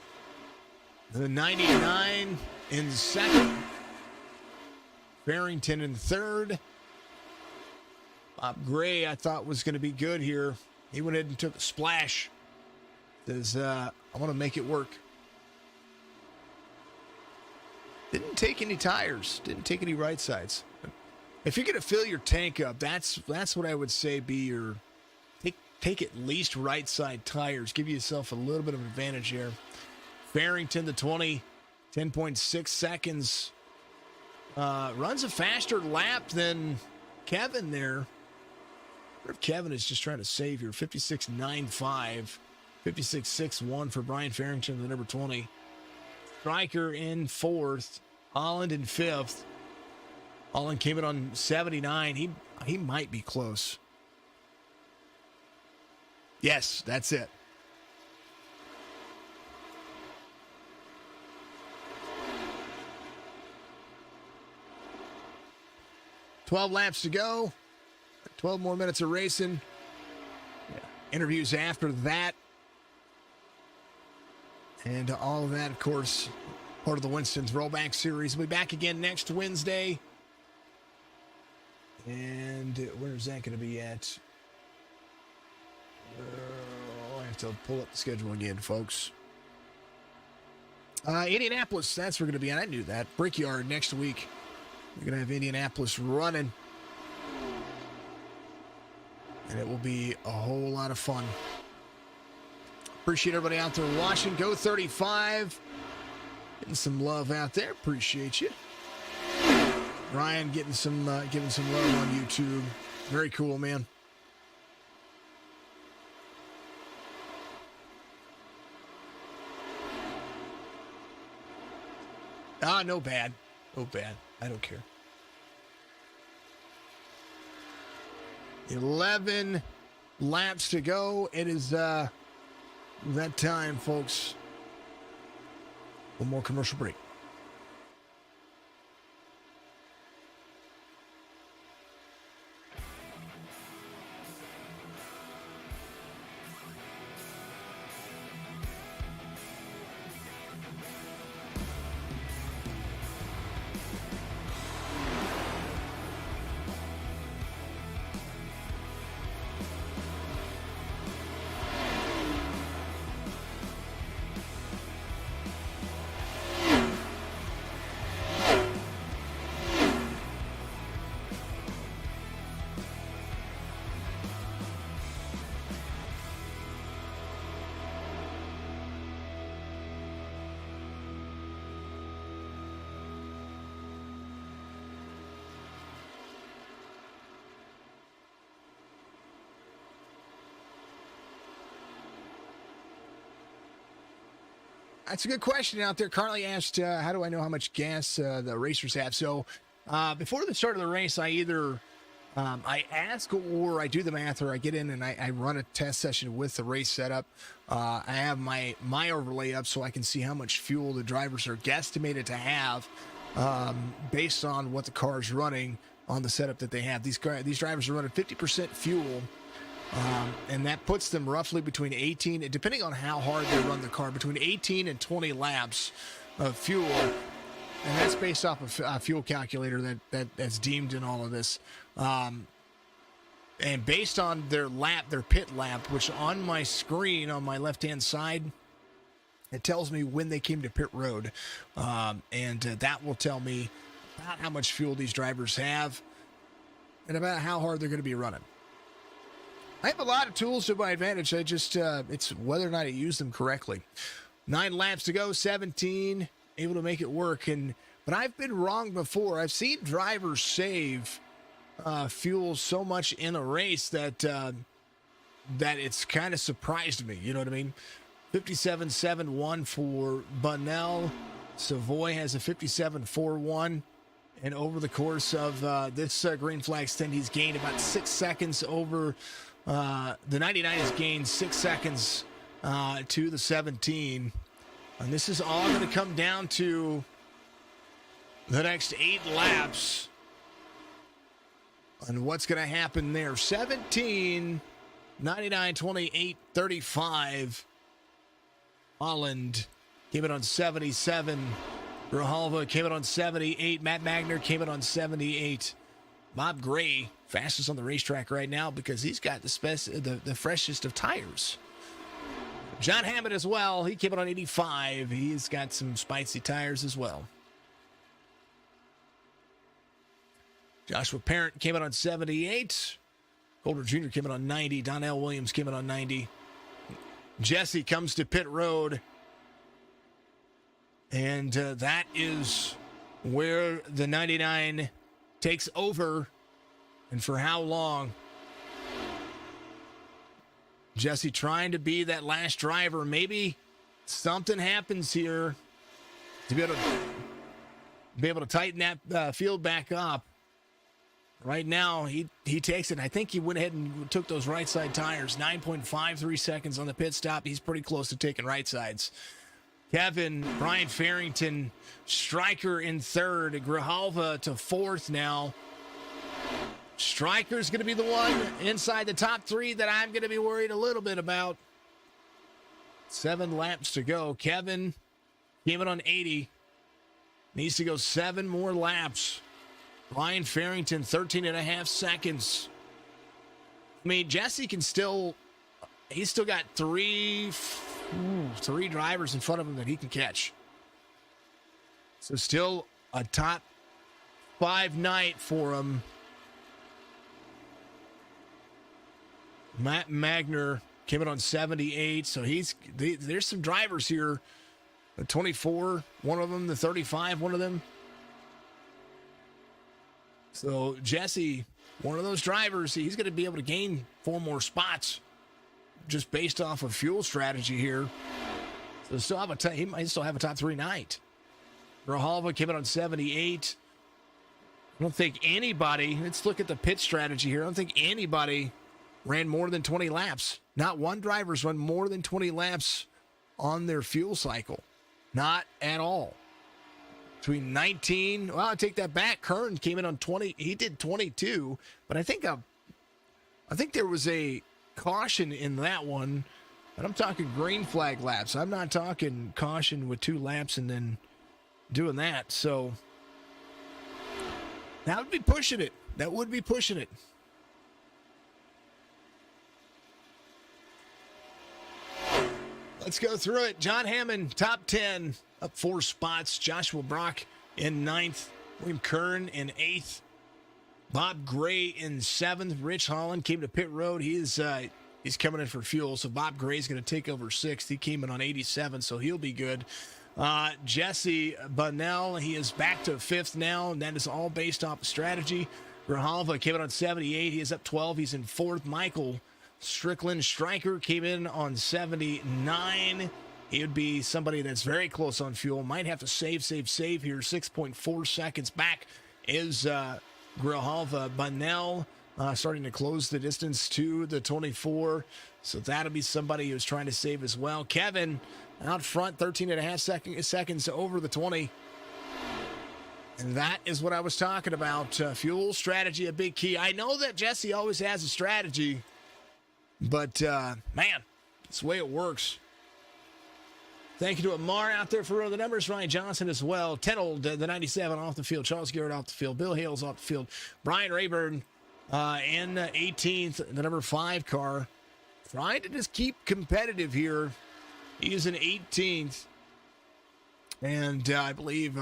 The 99 in second. Farrington in third. Bob Gray, I thought, was going to be good here. He went ahead and took a splash. Says, I want to make it work. Didn't take any tires. Didn't take any right sides. If you're going to fill your tank up, that's what I would say be your... Take at least right side tires. Give yourself a little bit of an advantage here. Farrington, the 20, 10.6 seconds. Runs a faster lap than Kevin there. I wonder if Kevin is just trying to save here. 56.95. 56.61 for Brian Farrington, the number 20. Stryker in 4th. Holland in 5th. Holland came in on 79. He might be close. Yes, that's it. $12 laps to go. 12 more minutes of racing. Yeah. Interviews after that. And all of that, of course, part of the Winston Throwback series. We'll be back again next Wednesday. And where's that going to be at? I have to pull up the schedule again, folks. Indianapolis, that's where we're going to be at. I knew that. Brickyard next week. We're going to have Indianapolis running. And it will be a whole lot of fun. Appreciate everybody out there watching. Go 35. Getting some love out there. Appreciate you. Ryan giving some love on YouTube. Very cool, man. No bad. No bad. I don't care. 11 laps to go. It is that time, folks. One more commercial break. That's a good question out there. Carly asked, how do I know how much gas the racers have? So before the start of the race, I either I ask or I do the math, or I get in and I run a test session with the race setup. I have my overlay up so I can see how much fuel the drivers are guesstimated to have based on what the car is running on the setup that they have. These drivers are running 50% fuel. And that puts them roughly between 18, depending on how hard they run the car, between 18 and 20 laps of fuel. And that's based off of a fuel calculator that's deemed in all of this. And based on their pit lap, which on my screen on my left-hand side, it tells me when they came to pit road. And that will tell me about how much fuel these drivers have and about how hard they're going to be running. I have a lot of tools to my advantage. It's whether or not I use them correctly. 9 laps to go, 17, able to make it work. But I've been wrong before. I've seen drivers save fuel so much in a race that it's kind of surprised me. You know what I mean? 57.71 for Bunnell. Savoy has a 57.41. And over the course of this green flag stint, he's gained about 6 seconds over the 99 has gained 6 seconds to the 17. And this is all going to come down to the next 8 laps and what's going to happen there. 17, 99, 28, 35. Holland came in on 77. Grijalva came in on 78. Matt Magner came in on 78. Bob Gray, fastest on the racetrack right now because he's got the freshest of tires. John Hammond as well. He came in on 85. He's got some spicy tires as well. Joshua Parent came in on 78. Golder Jr. came in on 90. Donnell Williams came in on 90. Jesse comes to pit road. And that is where the 99 takes over. And for how long? Jesse trying to be that last driver. Maybe something happens here to be able to tighten that field back up. Right now, he takes it. I think he went ahead and took those right side tires. 9.53 seconds on the pit stop. He's pretty close to taking right sides. Kevin, Brian Farrington, Stryker in third. Grijalva to fourth now. Stryker's going to be the one inside the top 3 that I'm going to be worried a little bit about. 7 laps to go. Kevin came in on 80. Needs to go 7 more laps. Brian Farrington, 13.5 seconds. I mean, Jesse can he's still got 3 drivers in front of him that he can catch. So still a top 5 night for him. Matt Magner came in on 78, so there's some drivers here. The 24, one of them, the 35, one of them. So Jesse, one of those drivers, he's going to be able to gain 4 more spots just based off of fuel strategy here. So he might still have a top 3 night. Grijalva came in on 78. I don't think anybody, let's look at the pit strategy here. I don't think anybody ran more than 20 laps. Not one driver's run more than 20 laps on their fuel cycle. Not at all. Between 19, well, I take that back. Kern came in on 20. He did 22, but I think there was a caution in that one. But I'm talking green flag laps. I'm not talking caution with 2 laps and then doing that. So that would be pushing it. That would be pushing it. Let's go through it. John Hammond, top 10, up 4 spots. Joshua Brock in 9th. William Kern in 8th. Bob Gray in 7th. Rich Holland came to pit road. He's coming in for fuel, so Bob Gray's going to take over 6th. He came in on 87, so he'll be good. Jesse Bunnell, he is back to 5th now, and that is all based off strategy. Grijalva came in on 78. He is up 12. He's in 4th. Michael Strickland Stryker came in on 79. He would be somebody that's very close on fuel. Might have to save here. 6.4 seconds back is Grijalva. Bunnell starting to close the distance to the 24. So that'll be somebody who's trying to save as well. Kevin out front, 13.5 seconds over the 20. And that is what I was talking about. Fuel strategy, a big key. I know that Jesse always has a strategy. But, man, it's the way it works. Thank you to Amar out there for the numbers. Ryan Johnson as well. Tenold, the 97 off the field. Charles Garrett off the field. Bill Hales off the field. Brian Rayburn In 18th, the number 5 car. Trying to just keep competitive here. He is in 18th. And I believe,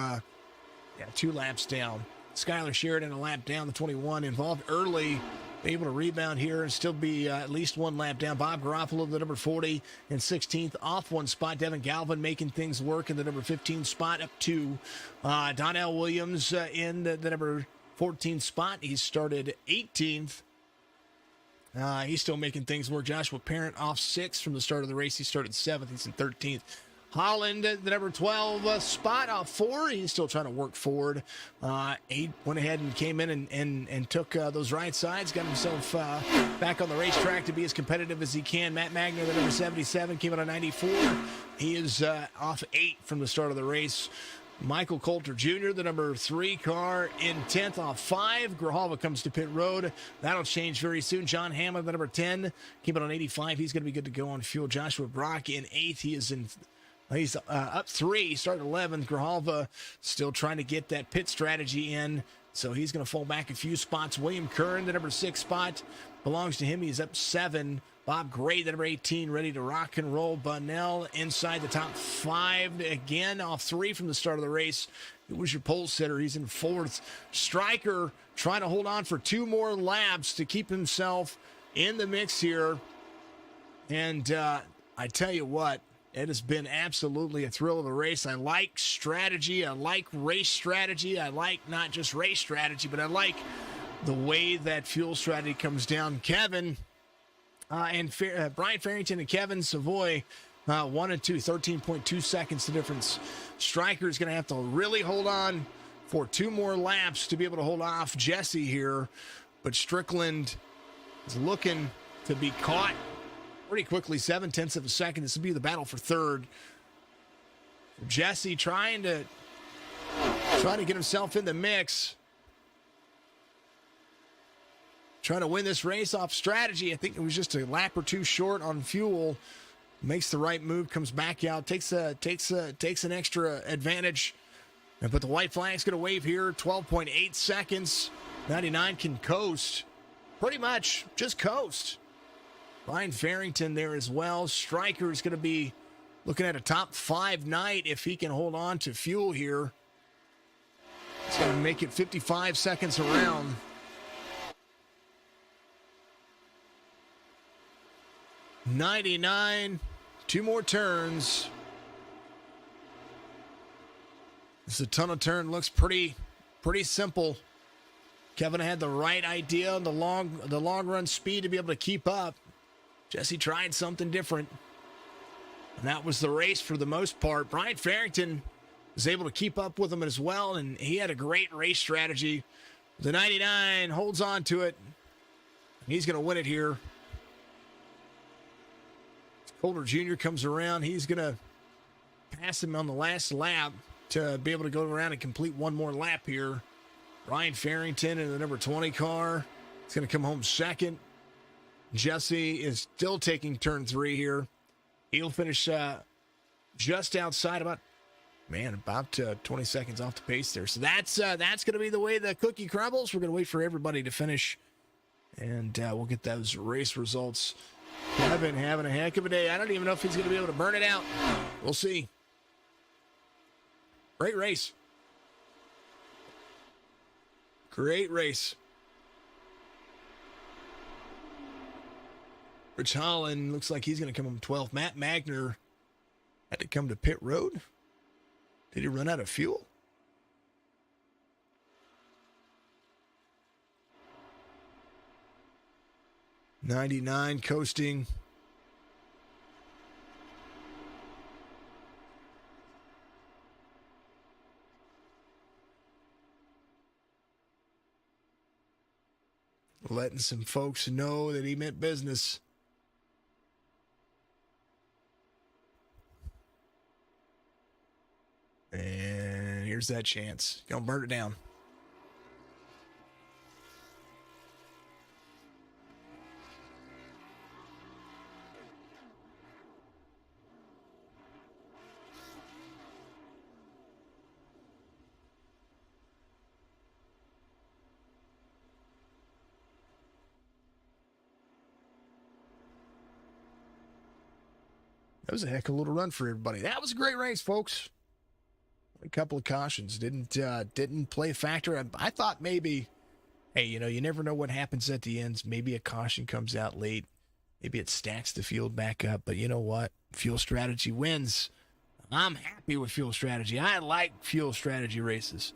2 laps down. Skylar Sheridan a lap down, the 21, involved early. Able to rebound here and still be at least 1 lap down. Bob Garofalo, the number 40, in 16th, off 1 spot. Devin Galvin making things work in the number 15 spot, up 2. Donnell Williams in the number 14 spot. He started 18th. He's still making things work. Joshua Parent off 6 from the start of the race. He started 7th. He's in 13th. Holland, the number 12 spot, off 4. He's still trying to work forward. He went ahead and came in and took those right sides, got himself back on the racetrack to be as competitive as he can. Matt Magner, the number 77, came out on 94. He is off 8 from the start of the race. Michael Coulter Jr., the number 3 car, in 10th off 5. Grijalva comes to pit road. That'll change very soon. John Hammond, the number 10, came out on 85. He's going to be good to go on fuel. Joshua Brock in 8th. He's up 3. He started 11th. Grijalva still trying to get that pit strategy in, so he's going to fall back a few spots. William Kern, the number 6 spot, belongs to him. He's up 7. Bob Gray, the number 18, ready to rock and roll. Bunnell inside the top 5 again, off 3 from the start of the race. It was your pole sitter. He's in 4th. Stryker trying to hold on for 2 more laps to keep himself in the mix here. And I tell you what, it has been absolutely a thrill of a race. I like strategy. I like race strategy. I like not just race strategy, but I like the way that fuel strategy comes down. Kevin and Brian Farrington and Kevin Savoy, 1 and 2, 13.2 seconds the difference. Stryker is going to have to really hold on for 2 more laps to be able to hold off Jesse here. But Strickland is looking to be caught pretty quickly, 0.7 of a second. This will be the battle for 3rd. Jesse trying to get himself in the mix. Trying to win this race off strategy. I think it was just a lap or 2 short on fuel. Makes the right move, comes back out, takes an extra advantage. But the white flag's going to wave here. 12.8 seconds. 99 can coast. Pretty much just coast. Brian Farrington there as well. Stryker is going to be looking at a top 5 night if he can hold on to fuel here. It's going to make it 55 seconds around. .99, 2 more turns. This tunnel turn looks pretty simple. Kevin had the right idea and the long run speed to be able to keep up. Jesse tried something different, and that was the race for the most part. Brian Farrington was able to keep up with him as well, and he had a great race strategy. The 99 holds on to it. He's going to win it here. Coulter Jr. comes around. He's going to pass him on the last lap to be able to go around and complete 1 more lap here. Brian Farrington in the number 20 car. He's going to come home 2nd. Jesse is still taking turn 3 here. He'll finish just outside about 20 seconds off the pace there. So that's going to be the way the cookie crumbles. We're going to wait for everybody to finish, and we'll get those race results. Kevin having a heck of a day. I don't even know if he's going to be able to burn it out. We'll see. Great race. Great race. Rich Holland looks like he's going to come home 12th. Matt Magner had to come to pit road. Did he run out of fuel? .99 coasting. Letting some folks know that he meant business. And here's that chance. Gonna burn it down. That was a heck of a little run for everybody. That was a great race, folks. A couple of cautions didn't play a factor. I thought maybe, hey, you never know what happens at the ends. Maybe a caution comes out late. Maybe it stacks the field back up. But you know what? Fuel strategy wins. I'm happy with fuel strategy. I like fuel strategy races.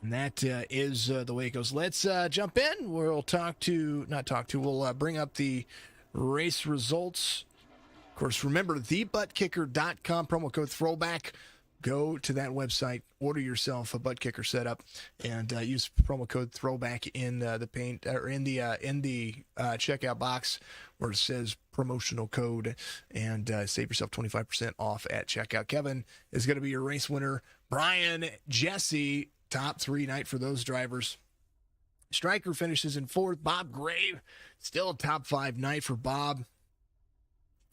And that is the way it goes. Let's jump in. We'll we'll bring up the race results. Of course, remember thebuttkicker.com, promo code throwback. Go to that website, order yourself a butt kicker setup, and use promo code throwback in the paint or in the checkout box where it says promotional code, and save yourself 25% off at checkout. Kevin is going to be your race winner. Brian, Jesse, top 3 night for those drivers. Stryker finishes in 4th. Bob Gray, still a top 5 night for Bob.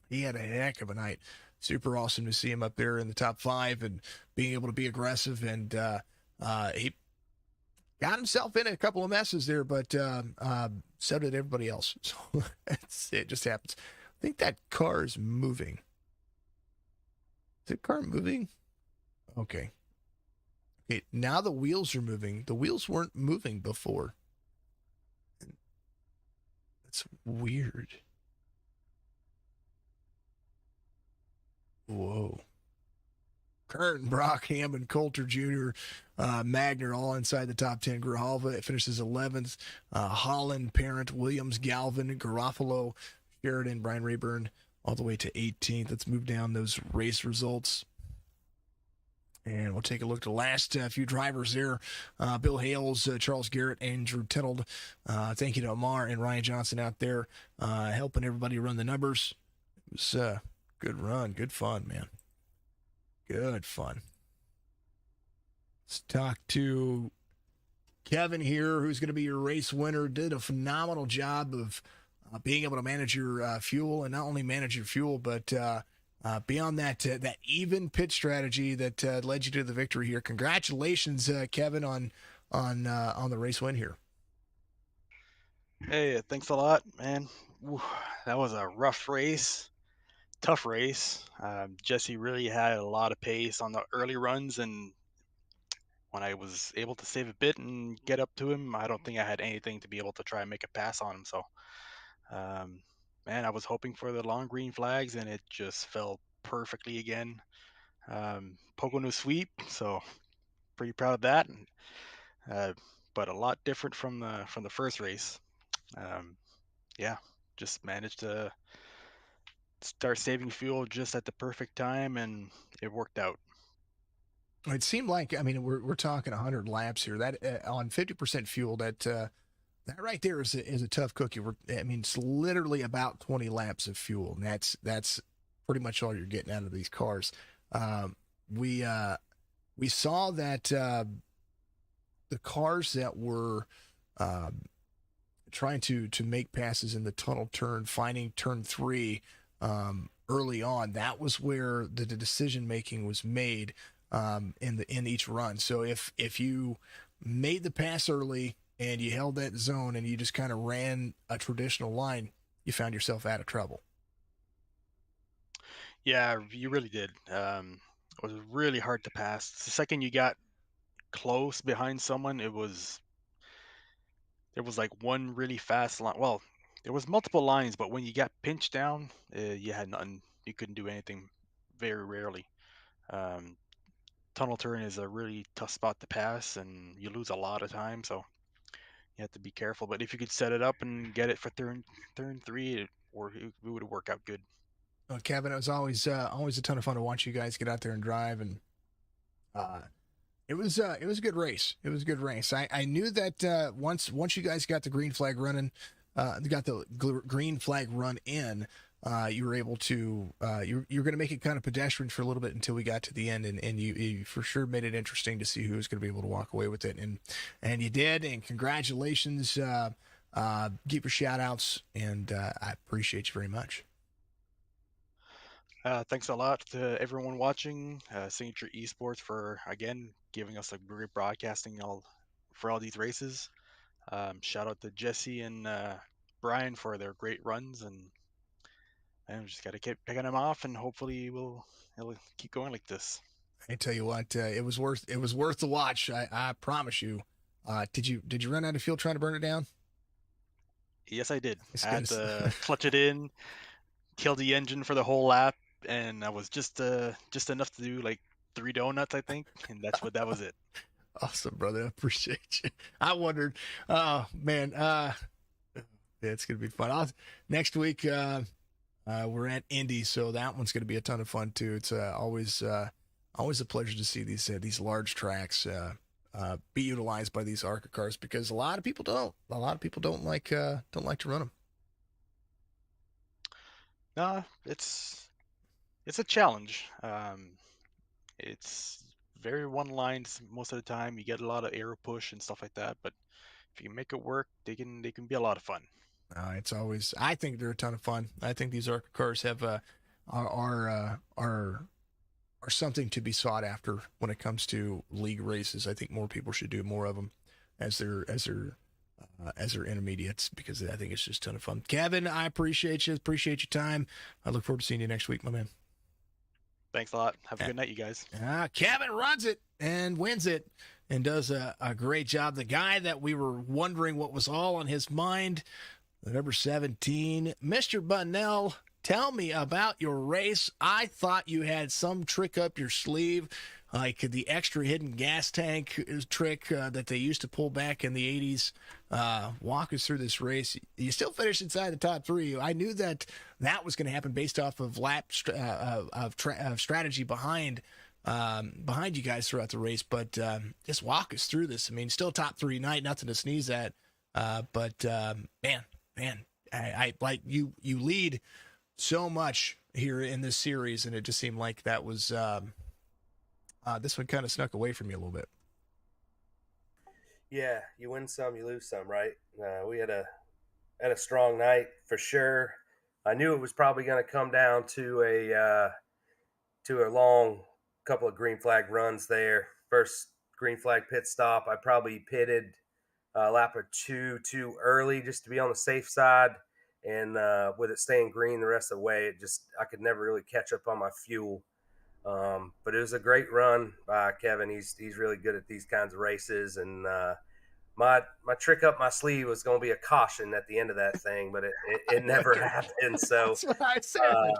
He had a heck of a night. Super awesome to see him up there in the top 5 and being able to be aggressive. And he got himself in a couple of messes there, but so did everybody else. So it just happens. I think that car is moving. Is the car moving? Okay. Okay, now the wheels are moving. The wheels weren't moving before. That's weird. Whoa. Curtin, Brock, Hammond, Coulter Jr., Magner all inside the top 10. Grijalva finishes 11th. Holland, Parent, Williams, Galvin, Garofalo, Sheridan, Brian Rayburn all the way to 18th. Let's move down those race results. And we'll take a look at the last few drivers there. Bill Hales, Charles Garrett, Andrew Tenold. Thank you to Amar and Ryan Johnson out there helping everybody run the numbers. It was good run. Good fun, man. Good fun. Let's talk to Kevin here, who's going to be your race winner. Did a phenomenal job of being able to manage your fuel, and not only manage your fuel, but beyond that, that even pit strategy that led you to the victory here. Congratulations, Kevin, on the race win here. Hey, thanks a lot, man. Ooh, that was a rough race, tough race. Jesse really had a lot of pace on the early runs, and when I was able to save a bit and get up to him, I don't think I had anything to be able to try and make a pass on him. So, um, man, I was hoping for the long green flags, and it just fell perfectly again. Pocono sweep, so pretty proud of that. Uh, but a lot different from the first race. Um, yeah, just managed to start saving fuel just at the perfect time, and it worked out. It seemed like, I mean, we're talking 100 laps here. That on 50% fuel, that right there is a tough cookie. I mean, it's literally about 20 laps of fuel, and that's pretty much all you're getting out of these cars. We saw that the cars that were trying to make passes in the tunnel turn, finding turn 3 early on, that was where the decision making was made in each run. So if you made the pass early and you held that zone and you just kind of ran a traditional line, you found yourself out of trouble. Yeah, you really did. It was really hard to pass. The second you got close behind someone, there was like one really fast line. Well, there was multiple lines, but when you got pinched down, you had nothing. You couldn't do anything. Very rarely. Um, Tunnel turn is a really tough spot to pass, and you lose a lot of time. So you have to be careful. But if you could set it up and get it for turn 3, it would work out good. Kevin, it was always a ton of fun to watch you guys get out there and drive, and it was a good race. It was a good race. I knew that once you guys got the green flag running, got the green flag run in, you were able to you're going to make it kind of pedestrian for a little bit until we got to the end, and you for sure made it interesting to see who was going to be able to walk away with it, and you did, and congratulations. Keep your shout outs, and I appreciate you very much. Thanks a lot to everyone watching, Signature Esports for again giving us a great broadcasting for all these races. Shout out to Jesse and Brian for their great runs, and And we just got to keep picking them off, and hopefully it'll keep going like this. I tell you what, it was worth the watch. I promise you. Did you run out of fuel trying to burn it down? Yes, I did. It's I gonna. had to clutch it in, kill the engine for the whole lap, and I was just enough to do like 3 donuts, I think, and that was it. Awesome, brother. I appreciate you. I wondered. Oh man. Yeah, it's gonna be fun. Next week, we're at Indy, so that one's gonna be a ton of fun too. It's always a pleasure to see these large tracks be utilized by these ARCA cars because a lot of people don't. A lot of people don't like to run them. No, it's a challenge. It's very one lines most of the time. You get a lot of aero push and stuff like that, but if you make it work, they can be a lot of fun. It's always. I think they're a ton of fun. I think these ARCA cars are something to be sought after when it comes to league races. I think more people should do more of them as their intermediates because I think it's just a ton of fun. Kevin, I appreciate you. Appreciate your time. I look forward to seeing you next week, my man. Thanks a lot. Have a good night, you guys. Kevin runs it and wins it and does a great job. The guy that we were wondering what was all on his mind, number 17, Mr. Bunnell. Tell me about your race. I thought you had some trick up your sleeve, like the extra hidden gas tank trick that they used to pull back in the 80s. Walk us through this race. You still finished inside the top three. I knew that was going to happen based off of of strategy behind you guys throughout the race. But just walk us through this. I mean, still top three night, nothing to sneeze at. But man, I like you lead so much here in this series, and it just seemed like that was this one kind of snuck away from you a little bit. Yeah, you win some, you lose some, right? We had a strong night for sure. I knew it was probably going to come down to a long couple of green flag runs there. First green flag pit stop, I probably pitted a lap or two too early just to be on the safe side. And with it staying green the rest of the way, I could never really catch up on my fuel. But it was a great run by Kevin. He's really good at these kinds of races, and my trick up my sleeve was going to be a caution at the end of that thing, but it never happened. So That's what I said.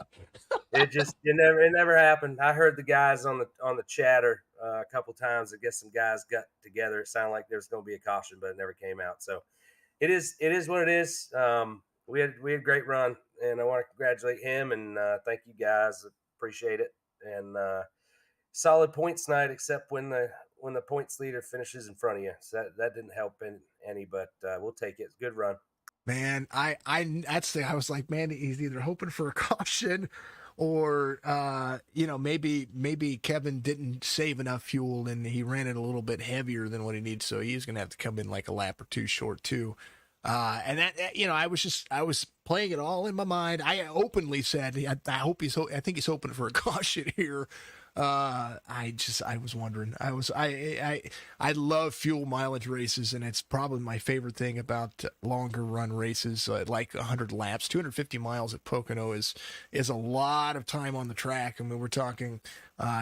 it never happened. I heard the guys on the chatter a couple times. I guess some guys got together. It sounded like there was going to be a caution, but it never came out. So it is what it is. We had a great run, and I want to congratulate him and thank you guys. Appreciate it. And solid points night, except when the points leader finishes in front of you. So that didn't help any, but we'll take it. Good run. Man, I I was like, man, he's either hoping for a caution or maybe Kevin didn't save enough fuel and he ran it a little bit heavier than what he needs, so he's gonna have to come in like a lap or two short too. And I was playing it all in my mind. I openly said, I think he's hoping for a caution here. I was wondering. I love fuel mileage races, and it's probably my favorite thing about longer run races, like 100 laps, 250 miles at Pocono is a lot of time on the track. I mean, we're talking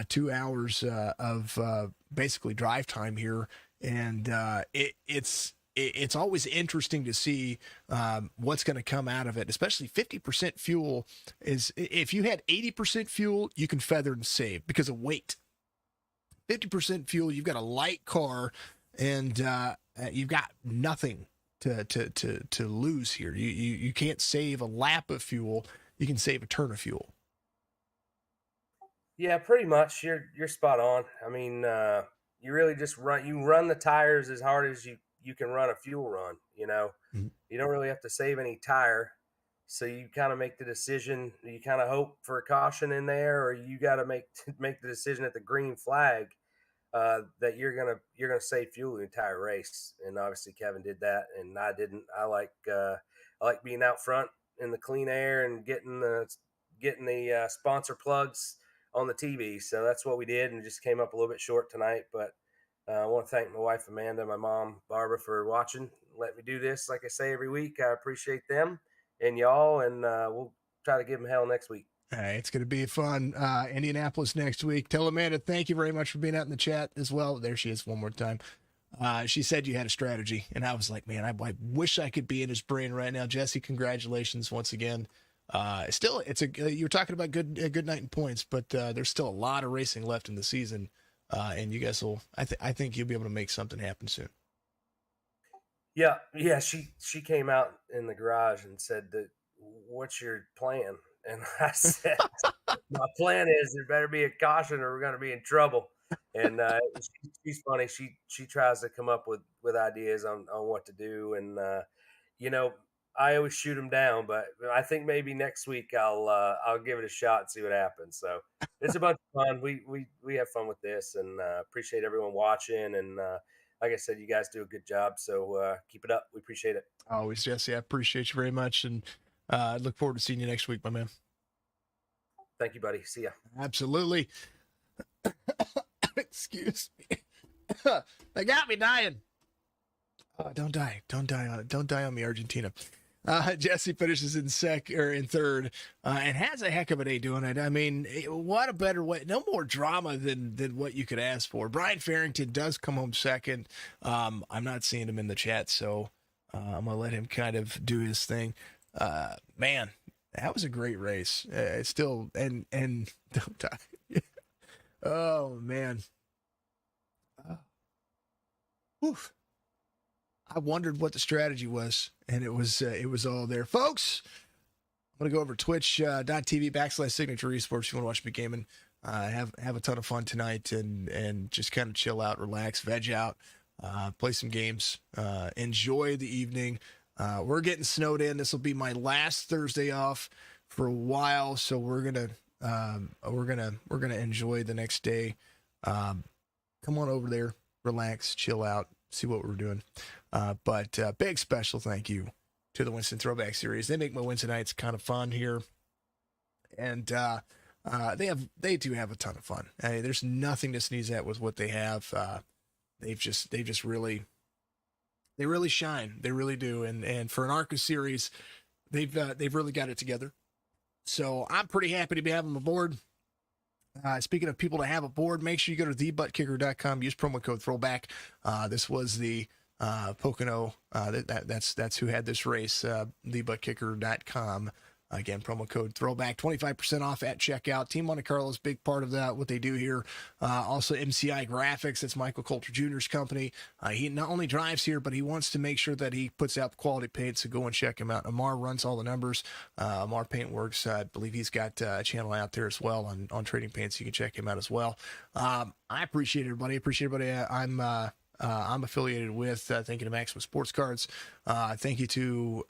2 hours of basically drive time here, and it's always interesting to see what's going to come out of it, especially 50% fuel. Is if you had 80% fuel, you can feather and save because of weight. 50% fuel, you've got a light car, and you've got nothing to lose here. You can't save a lap of fuel. You can save a turn of fuel. Yeah, pretty much. You're spot on. I mean, you really just run the tires as hard as you can run a fuel run. Mhm. You don't really have to save any tire, so you kind of make the decision. You kind of hope for a caution in there, or you got to make the decision at the green flag that you're gonna save fuel the entire race. And obviously Kevin did that, and I didn't. I like being out front in the clean air and getting the sponsor plugs on the TV. So that's what we did, and just came up a little bit short tonight. But I want to thank my wife Amanda, my mom Barbara for watching, let me do this. Like I say every week, I appreciate them and y'all, and try to give them hell next week. All right, it's going to be fun. Indianapolis next week. Tell Amanda, thank you very much for being out in the chat as well. There she is one more time. She said you had a strategy, and I was like, man, I wish I could be in his brain right now. Jesse, congratulations once again. Still, you were talking about a good night in points, but there's still a lot of racing left in the season, and you guys will. I think you'll be able to make something happen soon. Yeah. She came out in the garage and said, "What's your plan?" And I said, "My plan is there better be a caution, or we're going to be in trouble." And she's funny. She tries to come up with ideas on what to do, and I always shoot them down. But I think maybe next week I'll give it a shot and see what happens. So it's a bunch of fun. We have fun with this, and appreciate everyone watching. And like I said, you guys do a good job. So keep it up. We appreciate it. Always, Jesse. I appreciate you very much, and I look forward to seeing you next week, my man. Thank you, buddy. See ya. Absolutely. Excuse me. They got me dying. Don't die on me, Argentina. Jesse finishes in third, and has a heck of a day doing it. I mean, what a better way. No more drama than what you could ask for. Brian Farrington does come home second. I'm not seeing him in the chat, so I'm gonna let him kind of do his thing. Man, that was a great race. Still, and don't die. Oh man. Oof. I wondered what the strategy was, and it was all there. Folks, I'm going to go over twitch.tv/signature esports if you want to watch me gaming. Have a ton of fun tonight and just kind of chill out, relax, veg out, play some games, enjoy the evening. We're getting snowed in. This will be my last Thursday off for a while, so we're gonna enjoy the next day. Come on over there, relax, chill out, see what we're doing. But big special thank you to the Winston Throwback Series. They make my Wednesday nights kind of fun here, and they do have a ton of fun. I mean, there's nothing to sneeze at with what they have. They've really shine. They really do. And for an ARCA series, they've really got it together. So I'm pretty happy to be having them aboard. Speaking of people to have aboard, make sure you go to thebuttkicker.com. Use promo code Throwback. This was the Pocono. That's who had this race. Thebuttkicker.com. Again, promo code Throwback, 25% off at checkout. Team Monte Carlo is a big part of that, what they do here. Also, MCI Graphics, that's Michael Coulter Jr.'s company. He not only drives here, but he wants to make sure that he puts out quality paint, so go and check him out. Amar runs all the numbers. Amar Paintworks, I believe he's got a channel out there as well on trading paints. You can check him out as well. I appreciate everybody. I'm affiliated with. Thank you to Maximum Sports Cards. Thank you to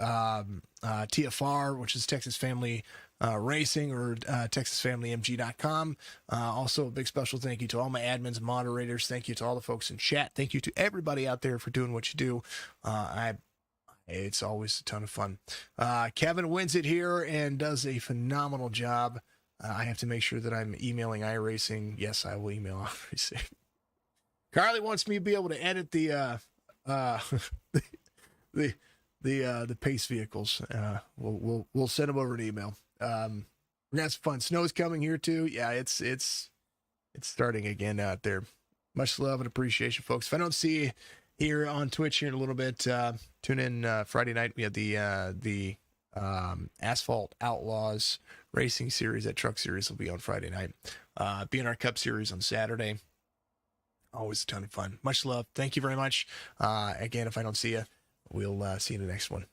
TFR, which is Texas Family Racing, or TexasFamilyMG.com. Also, a big special thank you to all my admins and moderators. Thank you to all the folks in chat. Thank you to everybody out there for doing what you do. It's always a ton of fun. Kevin wins it here and does a phenomenal job. I have to make sure that I'm emailing iRacing. Yes, I will email iRacing. Carly wants me to be able to edit the pace vehicles. We'll send them over an email. We're gonna have some fun. Snow's coming here too. Yeah, it's starting again out there. Much love and appreciation, folks. If I don't see you here on Twitch here in a little bit, tune in Friday night. We have the Asphalt Outlaws Racing Series. That truck series will be on Friday night. B&R Cup Series on Saturday. Always a ton of fun. Much love. Thank you very much. Again, if I don't see you, we'll see you in the next one.